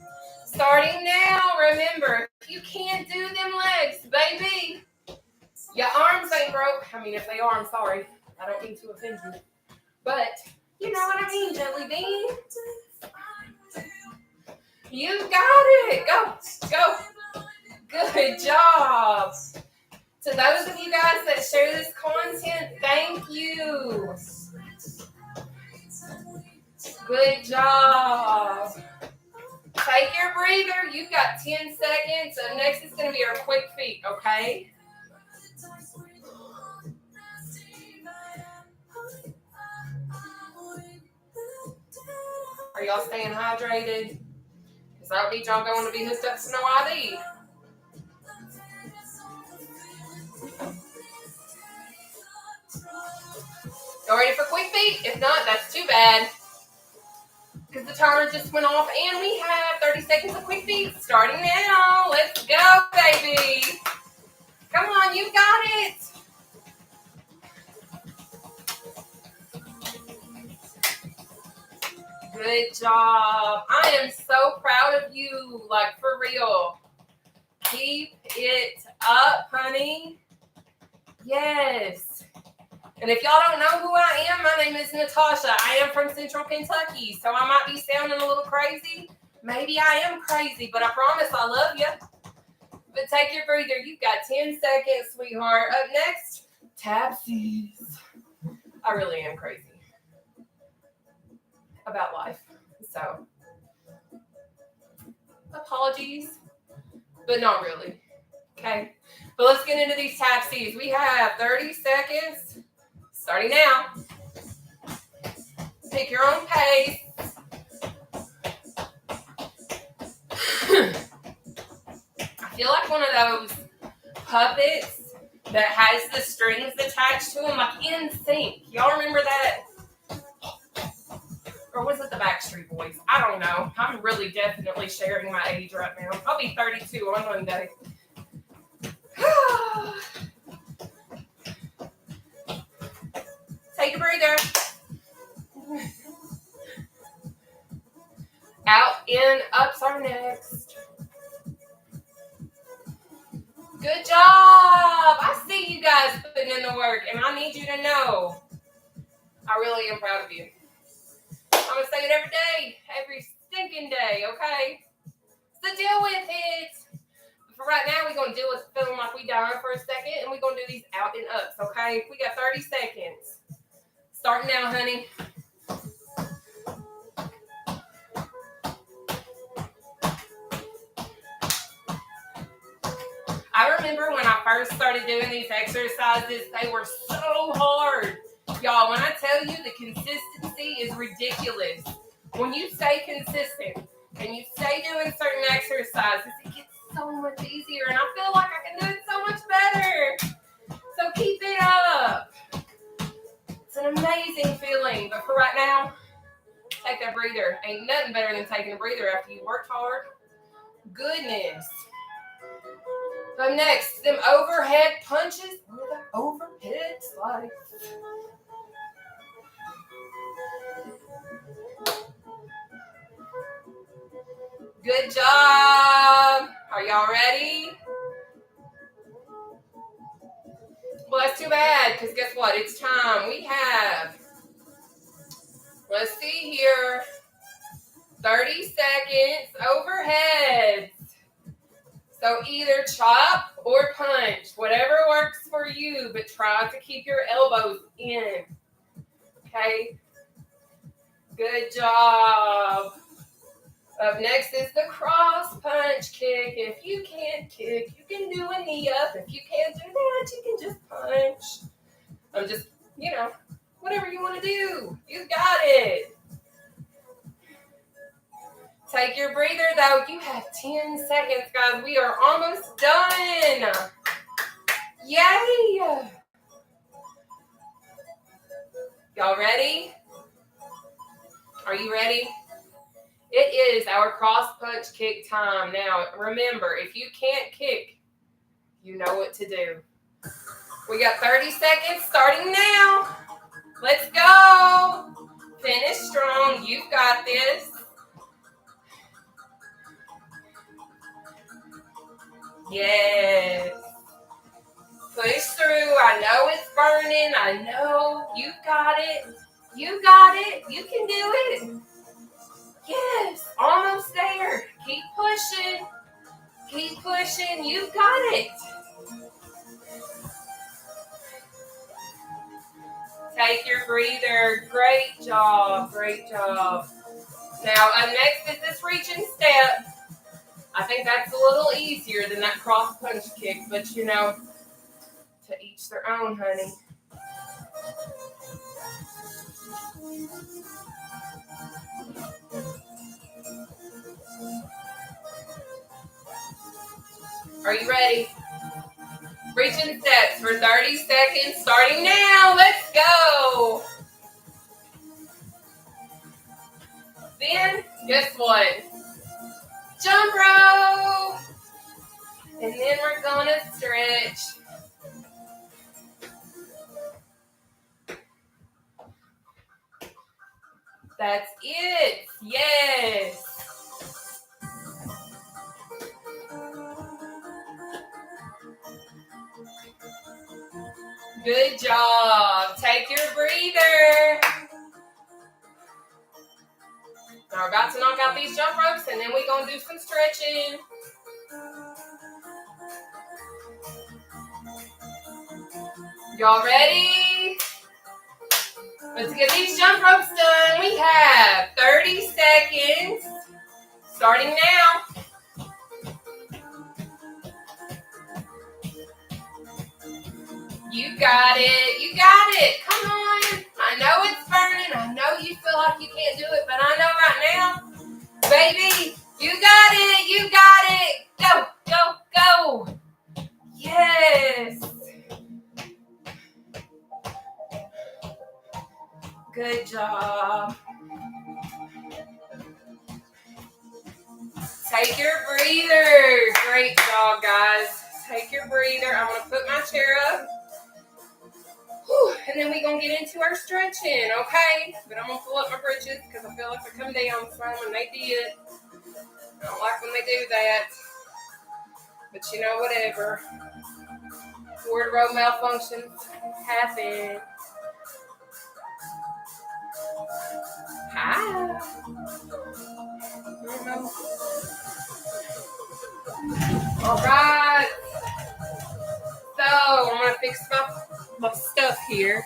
Starting now. Remember, you can't do them legs, baby. Your arms ain't broke. I mean, if they are, I'm sorry. I don't mean to offend you. But you know what I mean, Jelly Bean. You got it. Go. Go. Good job. To those of you guys that share this content, thank you. Good job. Take your breather. You've got 10 seconds. So next is going to be our quick feet, okay? Are y'all staying hydrated? Because I don't need y'all going to be hooked up to no ID. Y'all ready for quick feet? If not, that's too bad. Because the timer just went off and we have 30 seconds of quick feet starting now. Let's go, baby. Come on, you got it. Good job. I am so proud of you, like for real. Keep it up, honey. Yes. And if y'all don't know who I am, my name is Nataushia. I am from Central Kentucky, so I might be sounding a little crazy. Maybe I am crazy, but I promise I love you. But take your breather. You've got 10 seconds, sweetheart. Up next, tapsies. I really am crazy about life. So, apologies, but not really. Okay? But let's get into these tapsies. We have 30 seconds. Starting now. Pick your own pace. I feel like one of those puppets that has the strings attached to them, like in sync. Y'all remember that? Or was it the Backstreet Boys? I don't know. I'm really definitely sharing my age right now. I'll be 32 on Monday. Take a breather. Out, in, ups are next. Good job. I see you guys putting in the work, and I need you to know I really am proud of you. I'm going to say it every day, every stinking day, okay? So deal with it. For right now, we're going to deal with feeling like we dying for a second, and we're going to do these out and ups, okay? We got 30 seconds. Starting now, honey. I remember when I first started doing these exercises, they were so hard. Y'all, when I tell you the consistency is ridiculous. When you stay consistent and you stay doing certain exercises, it gets so much easier. And I feel like I can do it so much better. So keep it up. It's an amazing feeling. But for right now, take that breather. Ain't nothing better than taking a breather after you worked hard. Goodness. So next, them overhead punches or the overhead slice. Good job. Are y'all ready? Well, that's too bad, because guess what? It's time. We have, let's see here, 30 seconds overhead. So either chop or punch, whatever works for you, but try to keep your elbows in. Okay? Good job. Up next is the cross punch kick. If you can't kick, you can do a knee up. If you can't do that, you can just punch. I'm just, whatever you want to do. You got it. Take your breather, though. You have 10 seconds, guys. We are almost done. Yay! Y'all ready? Are you ready? It is our cross punch kick time. Now, remember, if you can't kick, you know what to do. We got 30 seconds starting now. Let's go. Finish strong. You've got this. Yes. Push through. I know it's burning. I know. You got it. You got it. You can do it. Yes. Almost there. Keep pushing. Keep pushing. You got it. Take your breather. Great job. Great job. Now, up next is this reach and step. I think that's a little easier than that cross punch kick, but to each their own, honey. Are you ready? Reach and steps for 30 seconds, starting now. Let's go. Then, guess what? Jump rope. And then we're going to stretch. That's it. Yes. Good job. Take your breather. Now we're about to knock out these jump ropes, and then we're going to do some stretching. Y'all ready? Let's get these jump ropes done. We have 30 seconds, starting now. You got it. You got it. Come on. I know it's burning. I know you feel like you can't do it, but I know right now, baby, you got it. You got it. Go, go, go. Yes. Good job. Take your breather. Great job, guys. Take your breather. I'm going to put my chair up. Whew. And then we're going to get into our stretching, okay? But I'm going to pull up my britches because I feel like I come down some when they did. I don't like when they do that. But you know, whatever. Wardrobe malfunctions happen. Hi. All right. So I'm going to fix my stuff here.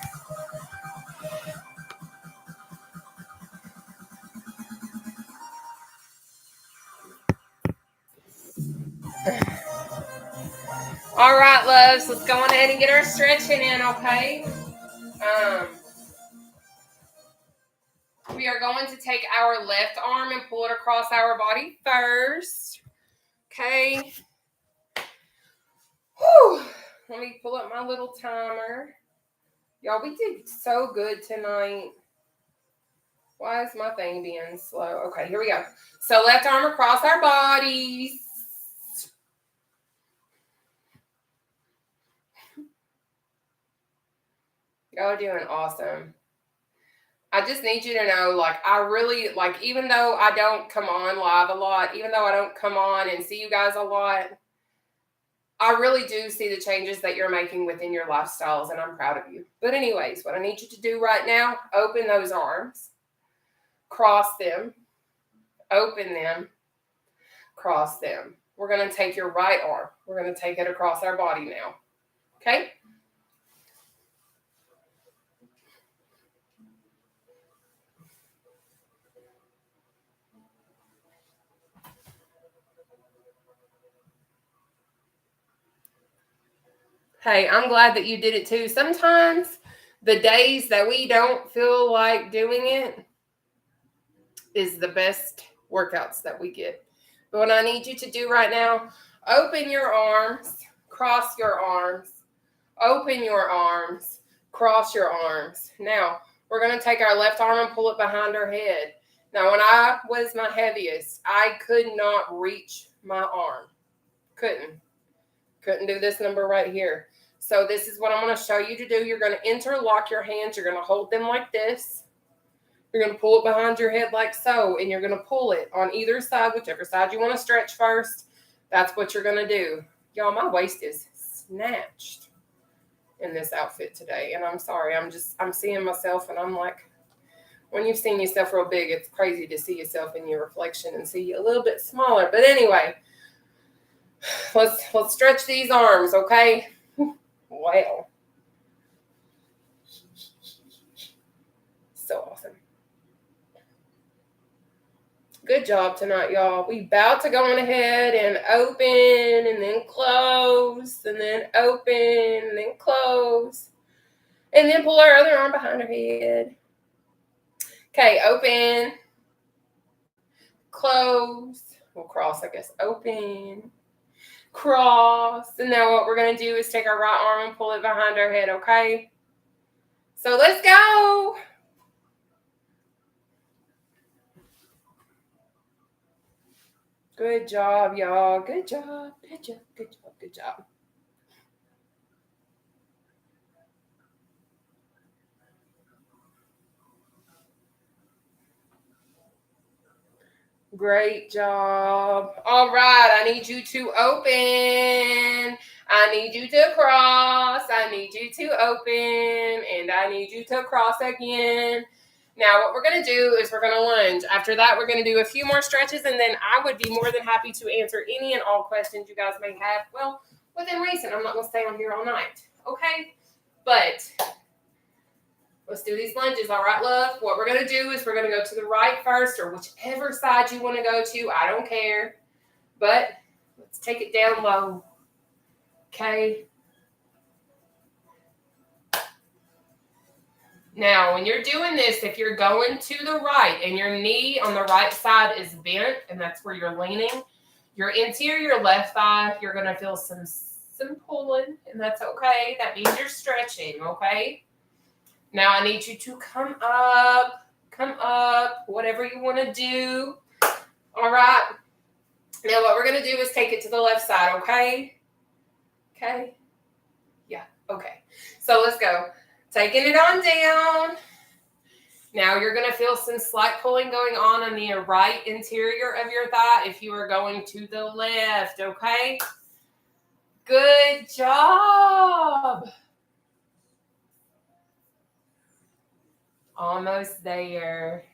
All right, loves. Let's go on ahead and get our stretching in, okay? We are going to take our left arm and pull it across our body first. Okay. Whew. Let me pull up my little timer. Y'all, we did so good tonight. Why is my thing being slow? Okay, here we go. So left arm across our bodies. Y'all are doing awesome. I just need you to know, like, I really, like, even though I don't come on live a lot, even though I don't come on and see you guys a lot, I really do see the changes that you're making within your lifestyles, and I'm proud of you. But anyways, what I need you to do right now, open those arms, cross them, open them, cross them. We're going to take your right arm. We're going to take it across our body now. Okay? Hey, I'm glad that you did it too. Sometimes the days that we don't feel like doing it is the best workouts that we get. But what I need you to do right now, open your arms, cross your arms, open your arms, cross your arms. Now, we're going to take our left arm and pull it behind our head. Now, when I was my heaviest, I could not reach my arm. Couldn't do this number right here. So this is what I'm going to show you to do. You're going to interlock your hands. You're going to hold them like this. You're going to pull it behind your head like so, and you're going to pull it on either side, whichever side you want to stretch first. That's what you're going to do. Y'all, my waist is snatched in this outfit today, and I'm sorry. I'm seeing myself, and I'm like, when you've seen yourself real big, it's crazy to see yourself in your reflection and see you a little bit smaller. But anyway, let's stretch these arms, okay? Wow. So awesome. Good job tonight, y'all. We about to go on ahead and open and then close and then open and then close. And then pull our other arm behind our head. Okay, open. Close. We'll cross, I guess. Open. Cross. And now what we're going to do is take our right arm and pull it behind our head, okay? So let's go. Good job, y'all. Good job. Good job. Good job. Good job. Great job. All right. I need you to open. I need you to cross. I need you to open. And I need you to cross again. Now, what we're going to do is we're going to lunge. After that, we're going to do a few more stretches, and then I would be more than happy to answer any and all questions you guys may have. Well, within reason. I'm not going to stay on here all night. Okay? But let's do these lunges. All right, love? What we're going to do is we're going to go to the right first, or whichever side you want to go to. I don't care. But let's take it down low. Okay? Now, when you're doing this, if you're going to the right and your knee on the right side is bent, and that's where you're leaning, your interior left thigh, you're going to feel some pulling, and that's okay. That means you're stretching, okay? Now I need you to come up, whatever you want to do. All right. Now what we're going to do is take it to the left side, okay? Okay. Yeah, okay. So let's go. Taking it on down. Now you're going to feel some slight pulling going on the right interior of your thigh if you are going to the left, okay? Good job. Almost there.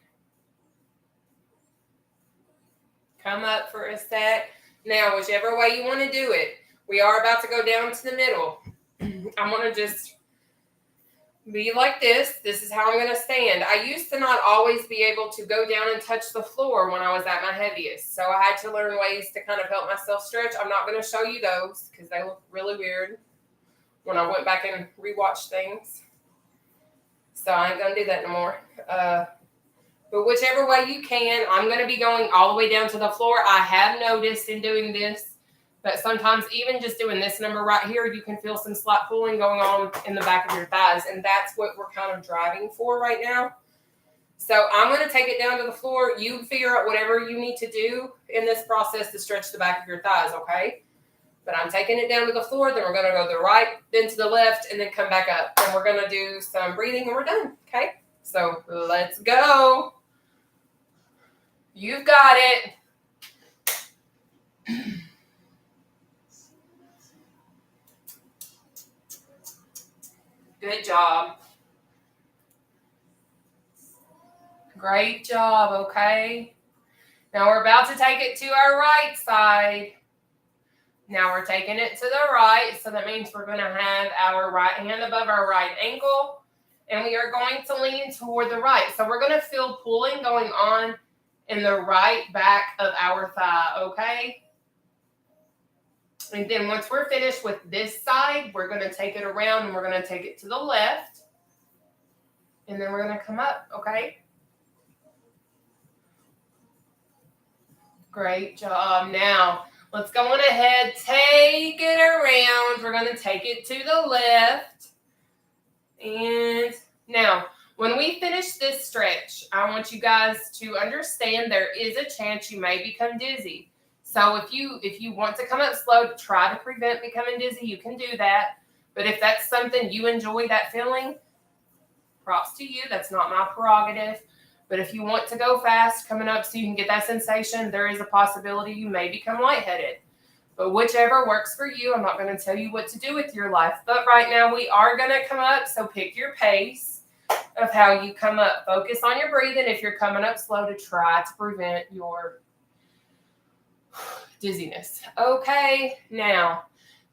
Come up for a sec. Now, whichever way you want to do it, we are about to go down to the middle. I'm going to just be like this. This is how I'm going to stand. I used to not always be able to go down and touch the floor when I was at my heaviest. So I had to learn ways to kind of help myself stretch. I'm not going to show you those because they look really weird when I went back and rewatched things. So I ain't going to do that no more. But whichever way you can, I'm going to be going all the way down to the floor. I have noticed in doing this that sometimes even just doing this number right here, you can feel some slight pulling going on in the back of your thighs. And that's what we're kind of driving for right now. So I'm going to take it down to the floor. You figure out whatever you need to do in this process to stretch the back of your thighs, okay? But I'm taking it down to the floor. Then we're going to go to the right, then to the left, and then come back up. And we're going to do some breathing, and we're done, okay? So let's go. You've got it. Good job. Great job, okay? Now we're about to take it to our right side. Now we're taking it to the right, so that means we're going to have our right hand above our right ankle, and we are going to lean toward the right. So we're going to feel pulling going on in the right back of our thigh, okay? And then once we're finished with this side, we're going to take it around and we're going to take it to the left. And then we're going to come up, okay? Great job. Now, let's go on ahead. Take it around. We're going to take it to the left. And now, when we finish this stretch, I want you guys to understand there is a chance you may become dizzy. So if you want to come up slow to try to prevent becoming dizzy, you can do that. But if that's something you enjoy, that feeling, props to you. That's not my prerogative. But if you want to go fast coming up so you can get that sensation, there is a possibility you may become lightheaded. But whichever works for you, I'm not going to tell you what to do with your life. But right now we are going to come up, so pick your pace of how you come up. Focus on your breathing if you're coming up slow to try to prevent your dizziness. Okay, now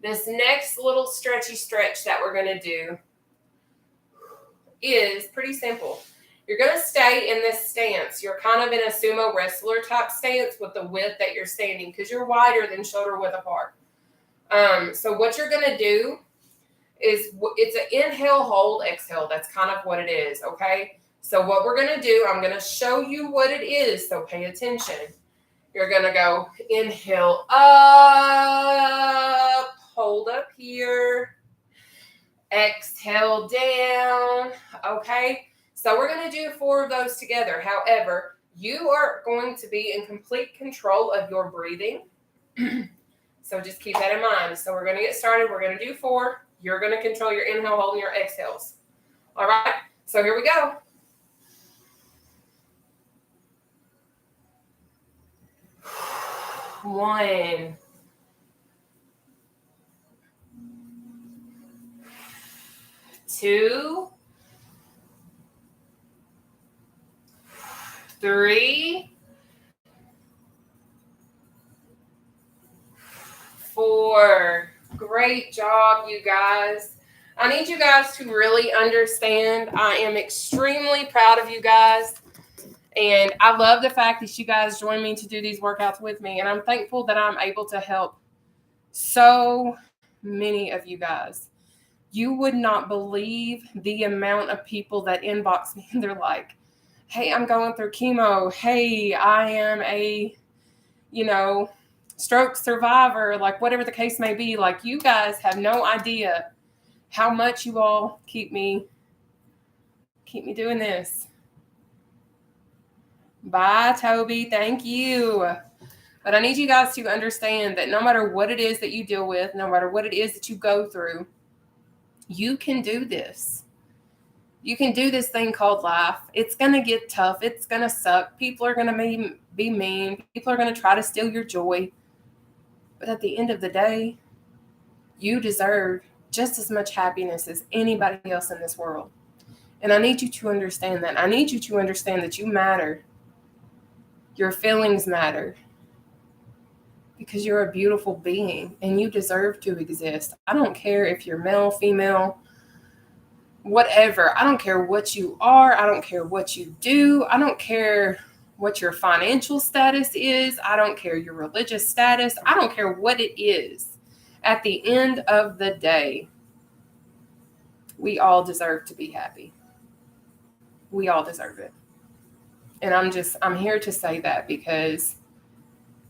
this next little stretchy stretch that we're going to do is pretty simple. You're going to stay in this stance. You're kind of in a sumo wrestler type stance with the width that you're standing because you're wider than shoulder width apart. So what you're going to do is it's an inhale, hold, exhale. That's kind of what it is, okay? So what we're going to do, I'm going to show you what it is, so pay attention. You're going to go inhale up, hold up here, exhale down, okay? So we're going to do 4 of those together. However, you are going to be in complete control of your breathing. So just keep that in mind. So we're going to get started. We're going to do 4. You're going to control your inhale, hold, and your exhales. All right. So here we go. One. 2. 3. 4. Great job, you guys. I need you guys to really understand I am extremely proud of you guys. And I love the fact that you guys join me to do these workouts with me. And I'm thankful that I'm able to help so many of you guys. You would not believe the amount of people that inbox me and they're like, hey, I'm going through chemo. Hey, I am a, stroke survivor, like whatever the case may be. Like, you guys have no idea how much you all keep me Keep me doing this. Bye, Toby. Thank you. But I need you guys to understand that no matter what it is that you deal with, no matter what it is that you go through, you can do this. You can do this thing called life. It's going to get tough. It's going to suck. People are going to be mean. People are going to try to steal your joy. But at the end of the day, you deserve just as much happiness as anybody else in this world. And I need you to understand that. I need you to understand that you matter. Your feelings matter. Because you're a beautiful being and you deserve to exist. I don't care if you're male, female, whatever. I don't care what you are. I don't care what you do. I don't care what your financial status is. I don't care your religious status. I don't care what it is. At the end of the day, we all deserve to be happy. We all deserve it. And I'm here to say that because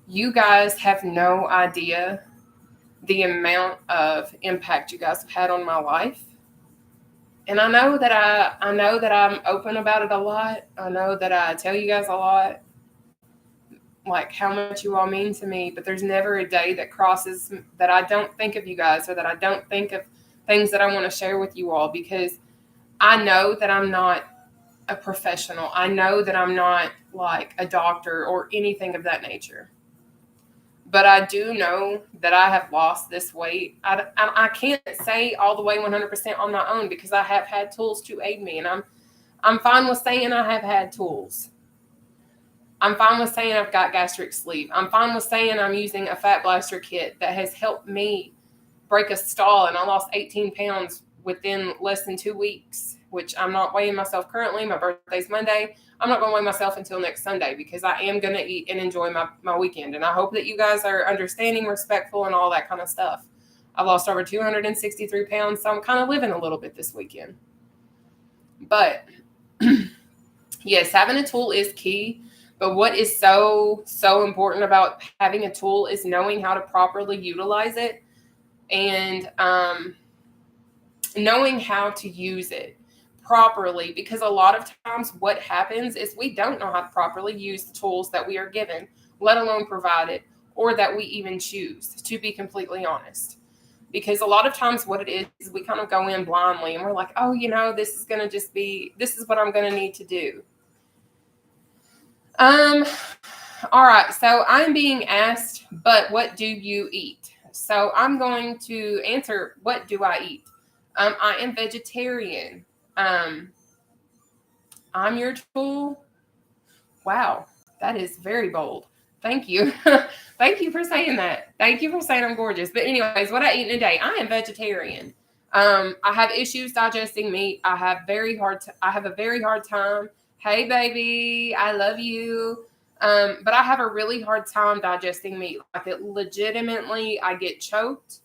you guys have no idea the amount of impact you guys have had on my life. And I know that I'm open about it a lot. I know that I tell you guys a lot, like how much you all mean to me, but there's never a day that crosses that I don't think of you guys or that I don't think of things that I want to share with you all, because I know that I'm not a professional. I know that I'm not like a doctor or anything of that nature. But I do know that I have lost this weight. I can't say all the way 100% on my own because I have had tools to aid me. And I'm fine with saying I have had tools. I'm fine with saying I've got gastric sleeve. I'm fine with saying I'm using a fat blaster kit that has helped me break a stall. And I lost 18 pounds within less than 2 weeks, which I'm not weighing myself currently. My birthday's Monday. I'm not going to weigh myself until next Sunday because I am going to eat and enjoy my weekend. And I hope that you guys are understanding, respectful, and all that kind of stuff. I've lost over 263 pounds, so I'm kind of living a little bit this weekend. But yes, having a tool is key. But what is so important about having a tool is knowing how to properly utilize it and knowing how to use it properly, because a lot of times what happens is we don't know how to properly use the tools that we are given, let alone provided, or that we even choose, to be completely honest. Because a lot of times what it is we kind of go in blindly and we're like, oh, this is what I'm going to need to do. All right. So I'm being asked, but what do you eat? So I'm going to answer, what do I eat? I am vegetarian. I'm your tool. Wow, that is very bold. Thank you. Thank you for saying that. Thank you for saying I'm gorgeous. But anyways, what I eat in a day, I am vegetarian. I have issues digesting meat. I have a very hard time. Hey, baby, I love you. But I have a really hard time digesting meat. Like, it legitimately, I get choked.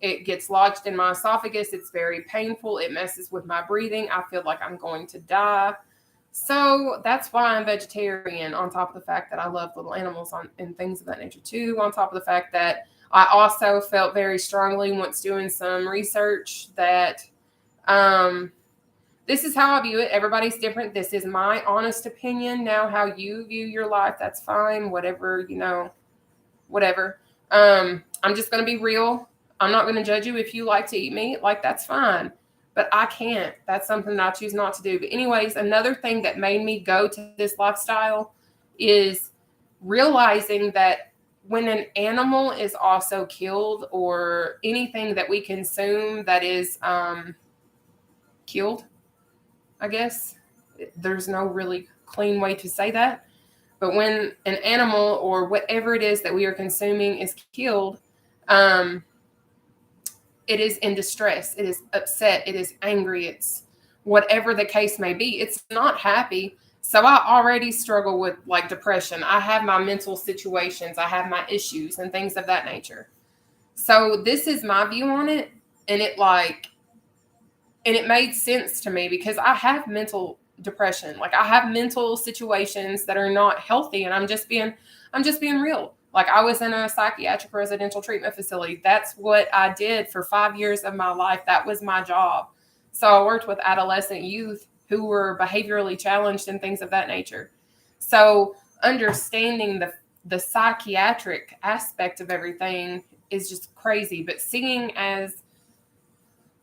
It gets lodged in my esophagus. It's very painful. It messes with my breathing. I feel like I'm going to die. So that's why I'm vegetarian, on top of the fact that I love little animals and things of that nature too, on top of the fact that I also felt very strongly once doing some research that this is how I view it. Everybody's different. This is my honest opinion. Now, how you view your life, that's fine. Whatever, whatever. I'm just going to be real. I'm not going to judge you if you like to eat meat. Like, that's fine. But I can't. That's something that I choose not to do. But anyways, another thing that made me go to this lifestyle is realizing that when an animal is also killed, or anything that we consume that is killed, I guess. There's no really clean way to say that. But when an animal or whatever it is that we are consuming is killed, it is in distress. It is upset. It is angry. It's whatever the case may be. It's not happy. So I already struggle with like depression. I have my mental situations. I have my issues and things of that nature. So this is my view on it. And it made sense to me because I have mental depression. Like, I have mental situations that are not healthy, and I'm just being real. Like, I was in a psychiatric residential treatment facility. That's what I did for 5 years of my life. That was my job. So I worked with adolescent youth who were behaviorally challenged and things of that nature. So understanding the psychiatric aspect of everything is just crazy. But seeing as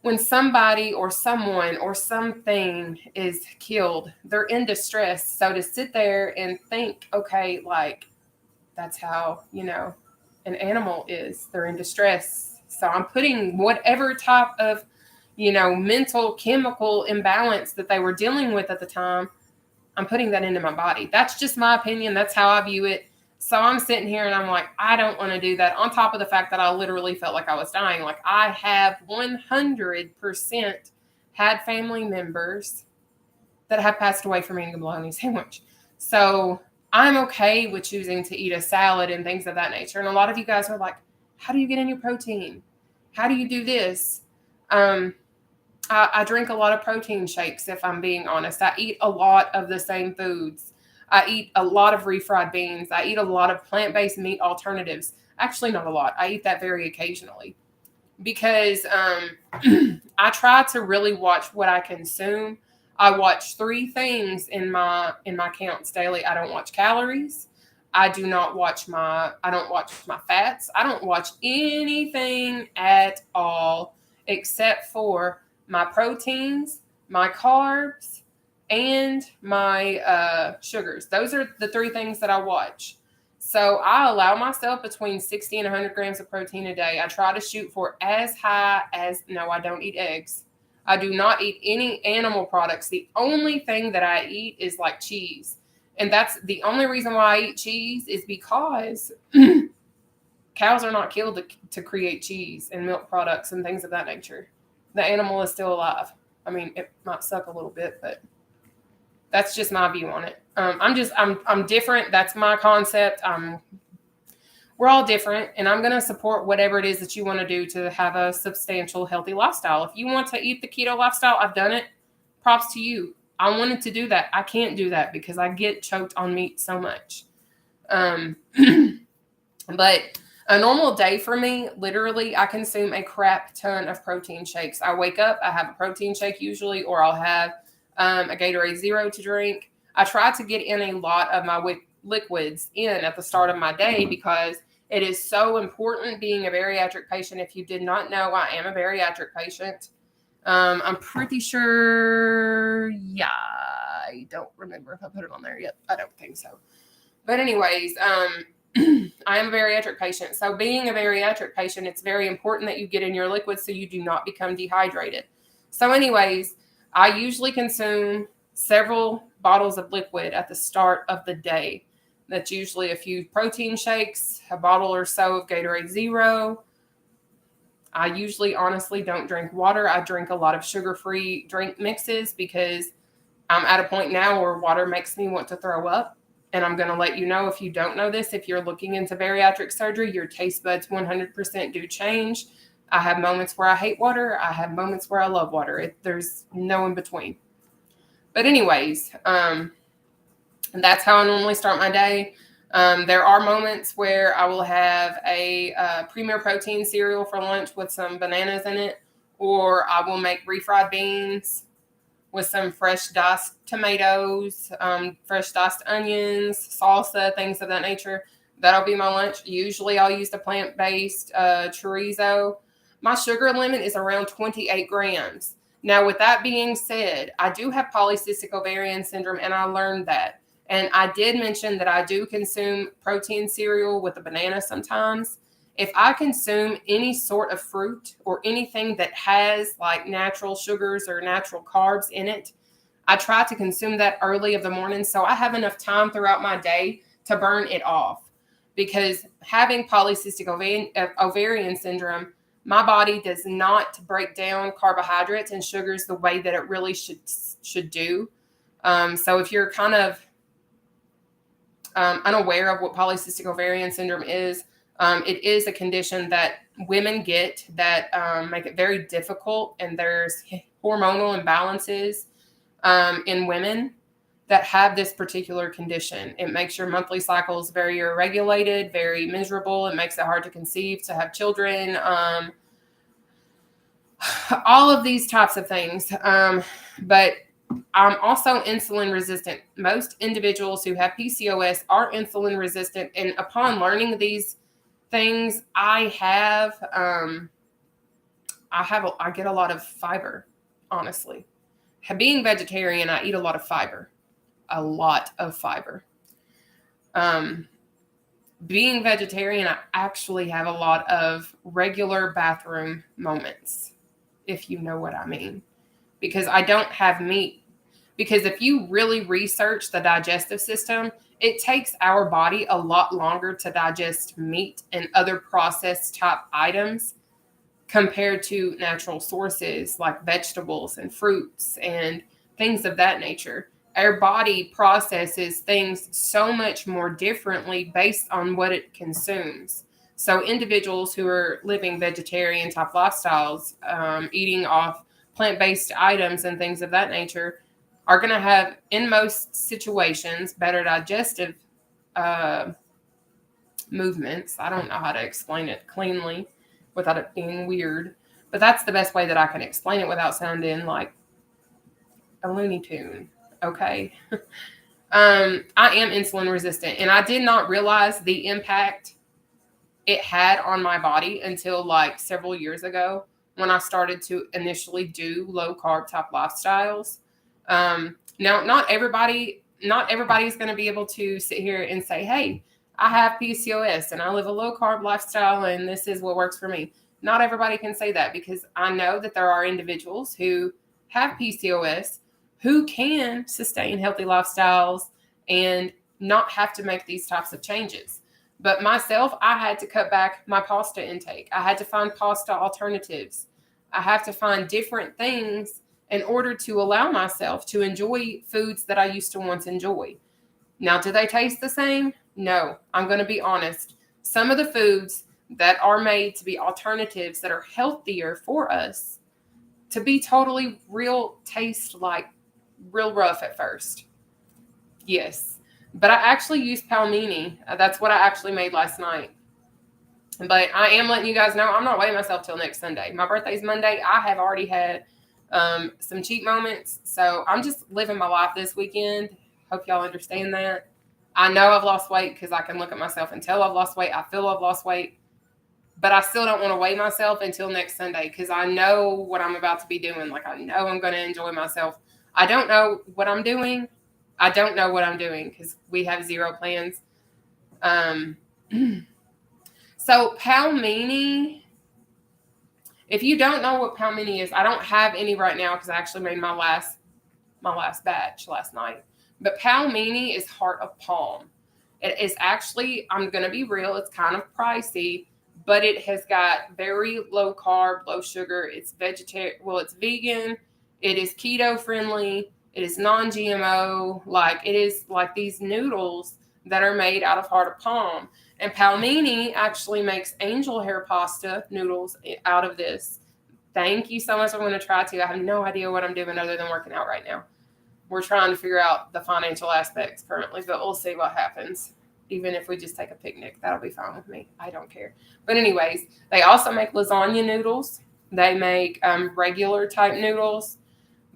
when somebody or someone or something is killed, they're in distress. So to sit there and think, okay, like that's how, an animal is. They're in distress. So I'm putting whatever type of, mental chemical imbalance that they were dealing with at the time, I'm putting that into my body. That's just my opinion. That's how I view it. So I'm sitting here and I'm like, I don't want to do that. On top of the fact that I literally felt like I was dying. Like I have 100% had family members that have passed away from eating a bologna sandwich. So I'm okay with choosing to eat a salad and things of that nature. And a lot of you guys are like, how do you get in your protein? How do you do this? I drink a lot of protein shakes, if I'm being honest. I eat a lot of the same foods. I eat a lot of refried beans. I eat a lot of plant-based meat alternatives. Actually, not a lot. I eat that very occasionally because I try to really watch what I consume. I watch 3 things in my counts daily. I don't watch calories. I don't watch my fats. I don't watch anything at all except for my proteins, my carbs, and my sugars. Those are the 3 things that I watch. So I allow myself between 60 and 100 grams of protein a day. I try to shoot for as high as, no, I don't eat eggs. I do not eat any animal products. The only thing that I eat is like cheese. And that's the only reason why I eat cheese is because cows are not killed to create cheese and milk products and things of that nature. The animal is still alive. I mean, it might suck a little bit, but that's just my view on it. I'm different. That's my concept. We're all different, and I'm going to support whatever it is that you want to do to have a substantial, healthy lifestyle. If you want to eat the keto lifestyle, I've done it. Props to you. I wanted to do that. I can't do that because I get choked on meat so much. But a normal day for me, literally, I consume a crap ton of protein shakes. I wake up, I have a protein shake usually, or I'll have a Gatorade Zero to drink. I try to get in a lot of my liquids in at the start of my day because it is so important being a bariatric patient. If you did not know, I am a bariatric patient. I'm pretty sure, I don't remember if I put it on there yet. I don't think so. But anyways, I am a bariatric patient. So being a bariatric patient, it's very important that you get in your liquids so you do not become dehydrated. So anyways, I usually consume several bottles of liquid at the start of the day. That's usually a few protein shakes, a bottle or so of Gatorade Zero. I usually honestly don't drink water. I drink a lot of sugar-free drink mixes because I'm at a point now where water makes me want to throw up. And I'm going to let you know, if you don't know this, if you're looking into bariatric surgery, your taste buds 100% do change. I have moments where I hate water. I have moments where I love water. There's no in between. But anyways, that's how I normally start my day. There are moments where I will have a Premier Protein cereal for lunch with some bananas in it, or I will make refried beans with some fresh diced tomatoes, fresh diced onions, salsa, things of that nature. That'll be my lunch. Usually I'll use the plant-based chorizo. My sugar limit is around 28 grams. Now, with that being said, I do have polycystic ovarian syndrome, and I learned that. And I did mention that I do consume protein cereal with a banana sometimes. If I consume any sort of fruit or anything that has like natural sugars or natural carbs in it, I try to consume that early of the morning so I have enough time throughout my day to burn it off. Because having polycystic ovarian syndrome, my body does not break down carbohydrates and sugars the way that it really should do. So if you're kind of unaware of what polycystic ovarian syndrome is, it is a condition that women get that make it very difficult, and there's hormonal imbalances in women that have this particular condition. It makes your monthly cycles very irregulated, very miserable. It makes it hard to conceive, to have children, all of these types of things. But I'm also insulin resistant. Most individuals who have PCOS are insulin resistant. And upon learning these things, I get a lot of fiber, honestly. Being vegetarian, I eat a lot of fiber. A lot of fiber. Being vegetarian, I actually have a lot of regular bathroom moments, if you know what I mean. Because I don't have meat. Because if you really research the digestive system, it takes our body a lot longer to digest meat and other processed type items compared to natural sources like vegetables and fruits and things of that nature. Our body processes things so much more differently based on what it consumes. So, individuals who are living vegetarian type lifestyles, eating off plant based items and things of that nature, are going to have, in most situations, better digestive uh, movements. I don't know how to explain it cleanly without it being weird, but that's the best way that I can explain it without sounding like a Looney Tune. Okay. I am insulin resistant, and I did not realize the impact it had on my body until like several years ago when I started to initially do low carb type lifestyles. Now, not everybody's going to be able to sit here and say, "Hey, I have PCOS and I live a low carb lifestyle, and this is what works for me." Not everybody can say that, because I know that there are individuals who have PCOS who can sustain healthy lifestyles and not have to make these types of changes. But myself, I had to cut back my pasta intake. I had to find pasta alternatives. I have to find different things in order to allow myself to enjoy foods that I used to once enjoy. Now, do they taste the same? No, I'm going to be honest. Some of the foods that are made to be alternatives that are healthier for us, to be totally real, taste like real rough at first. Yes. But I actually used palmini. That's what I actually made last night. But I am letting you guys know I'm not weighing myself till next Sunday. My birthday's Monday. I have already had some cheat moments. So I'm just living my life this weekend. Hope y'all understand that. I know I've lost weight because I can look at myself and tell I've lost weight. I feel I've lost weight. But I still don't want to weigh myself until next Sunday because I know what I'm about to be doing. Like, I know I'm going to enjoy myself. I don't know what I'm doing. I don't know what I'm doing because we have zero plans. So palmini, if you don't know what palmini is, I don't have any right now because I actually made my last batch last night. But palmini is heart of palm. It is actually, I'm going to be real, it's kind of pricey, but it has got very low carb, low sugar. It's vegetarian. Well, it's vegan. It is keto friendly. It is non-GMO. Like, it is like these noodles that are made out of heart of palm. And palmini actually makes angel hair pasta noodles out of this. Thank you so much. I'm going to try to. I have no idea what I'm doing other than working out right now. We're trying to figure out the financial aspects currently, but we'll see what happens. Even if we just take a picnic, that'll be fine with me. I don't care. But anyways, they also make lasagna noodles. They make regular type noodles,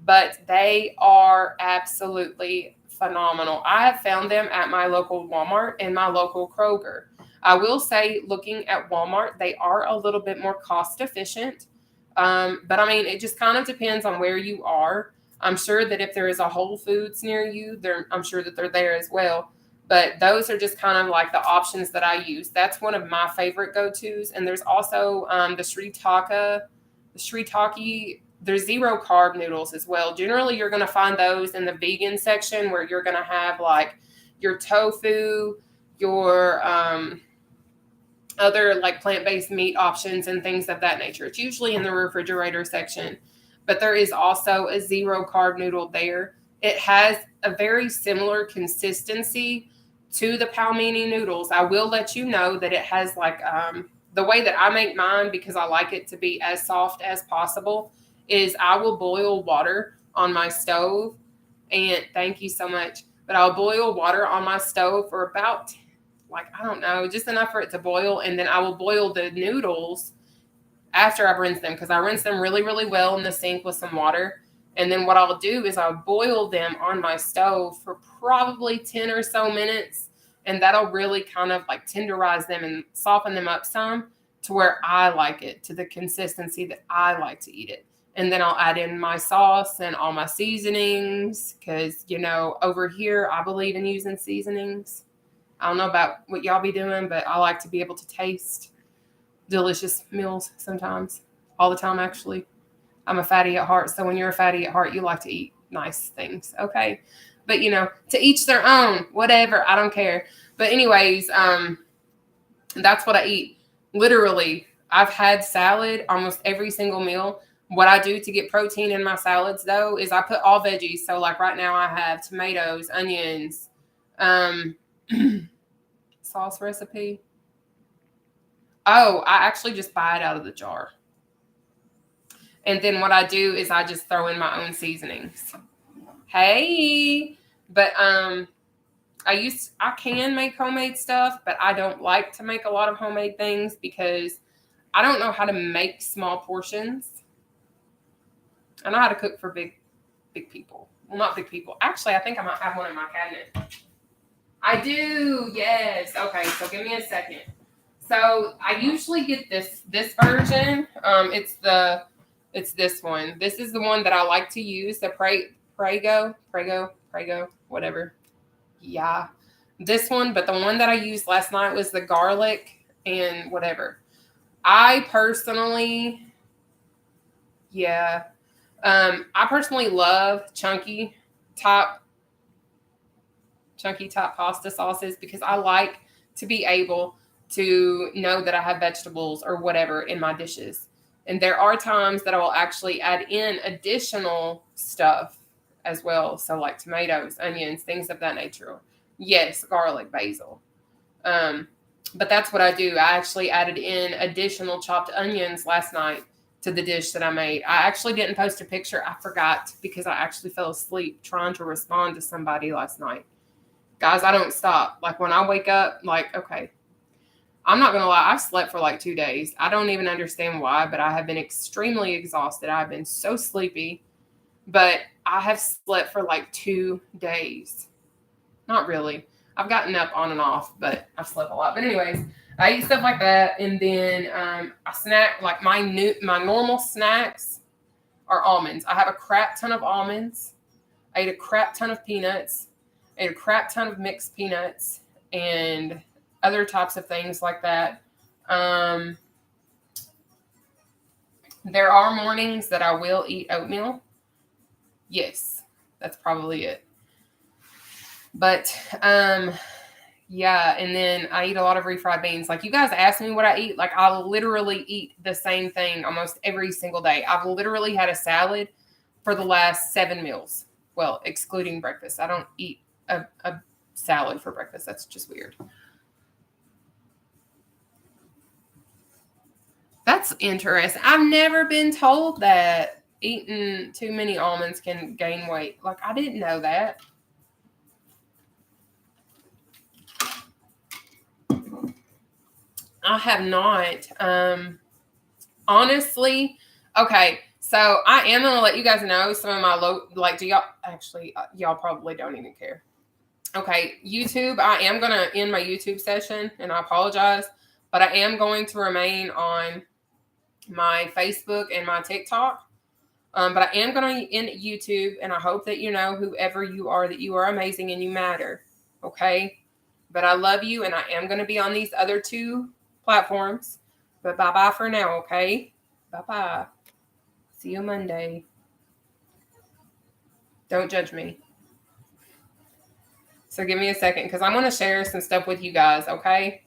but they are absolutely phenomenal. I have found them at my local Walmart and my local Kroger. I will say, looking at Walmart, they are a little bit more cost efficient. But I mean, it just kind of depends on where you are. I'm sure that if there is a Whole Foods near you, I'm sure that they're there as well. But those are just kind of like the options that I use. That's one of my favorite go-tos. And there's also the Shiitake. There's zero carb noodles as well. Generally, you're going to find those in the vegan section where you're going to have like your tofu, your other like plant-based meat options and things of that nature. It's usually in the refrigerator section. But there is also a zero carb noodle there. It has a very similar consistency to the palmini noodles. I will let you know that it has like the way that I make mine, because I like it to be as soft as possible, is I will boil water on my stove. And thank you so much. But I'll boil water on my stove for about, like, I don't know, just enough for it to boil. And then I will boil the noodles after I've rinsed them, because I rinse them really, really well in the sink with some water. And then what I'll do is I'll boil them on my stove for probably 10 or so minutes. And that'll really kind of like tenderize them and soften them up some to where I like it, to the consistency that I like to eat it. And then I'll add in my sauce and all my seasonings because, over here, I believe in using seasonings. I don't know about what y'all be doing, but I like to be able to taste delicious meals sometimes. All the time, actually. I'm a fatty at heart. So when you're a fatty at heart, you like to eat nice things. Okay. But, to each their own, whatever. I don't care. But anyways, that's what I eat. Literally, I've had salad almost every single meal. What I do to get protein in my salads, though, is I put all veggies. So, like right now, I have tomatoes, onions, sauce recipe. Oh, I actually just buy it out of the jar. And then what I do is I just throw in my own seasonings. Hey, but I can make homemade stuff, but I don't like to make a lot of homemade things because I don't know how to make small portions. I know how to cook for big people. Well, not big people. Actually, I think I might have one in my cabinet. I do. Yes. Okay. So give me a second. So I usually get this version. It's this one. This is the one that I like to use. The Prego, whatever. Yeah. This one, but the one that I used last night was the garlic and whatever. I personally love chunky top pasta sauces because I like to be able to know that I have vegetables or whatever in my dishes. And there are times that I will actually add in additional stuff as well. So like tomatoes, onions, things of that nature. Yes, garlic, basil. But that's what I do. I actually added in additional chopped onions last night to the dish that I made. I actually didn't post a picture. I forgot because I actually fell asleep trying to respond to somebody last night. Guys, I don't stop. Like when I wake up, like, okay, I'm not going to lie. I've slept for like 2 days. I don't even understand why, but I have been extremely exhausted. I've been so sleepy, but I have slept for like 2 days. Not really. I've gotten up on and off, but I've slept a lot. But anyways, I eat stuff like that. And then I snack, like my normal snacks are almonds. I have a crap ton of almonds. I ate a crap ton of peanuts. I ate a crap ton of mixed peanuts and other types of things like that. There are mornings that I will eat oatmeal. Yes, that's probably it. But, yeah, and then I eat a lot of refried beans. Like, you guys ask me what I eat. Like, I literally eat the same thing almost every single day. I've literally had a salad for the last 7 meals. Well, excluding breakfast. I don't eat a salad for breakfast. That's just weird. That's interesting. I've never been told that eating too many almonds can gain weight. Like, I didn't know that. I have not. Honestly, okay. So I am going to let you guys know some of my do y'all actually, y'all probably don't even care. Okay. YouTube, I am going to end my YouTube session and I apologize, but I am going to remain on my Facebook and my TikTok. But I am going to end YouTube and I hope that whoever you are, that you are amazing and you matter. Okay. But I love you and I am going to be on these other 2 platforms. But bye-bye for now, okay? Bye-bye. See you Monday. Don't judge me. So give me a second because I'm going to share some stuff with you guys, okay?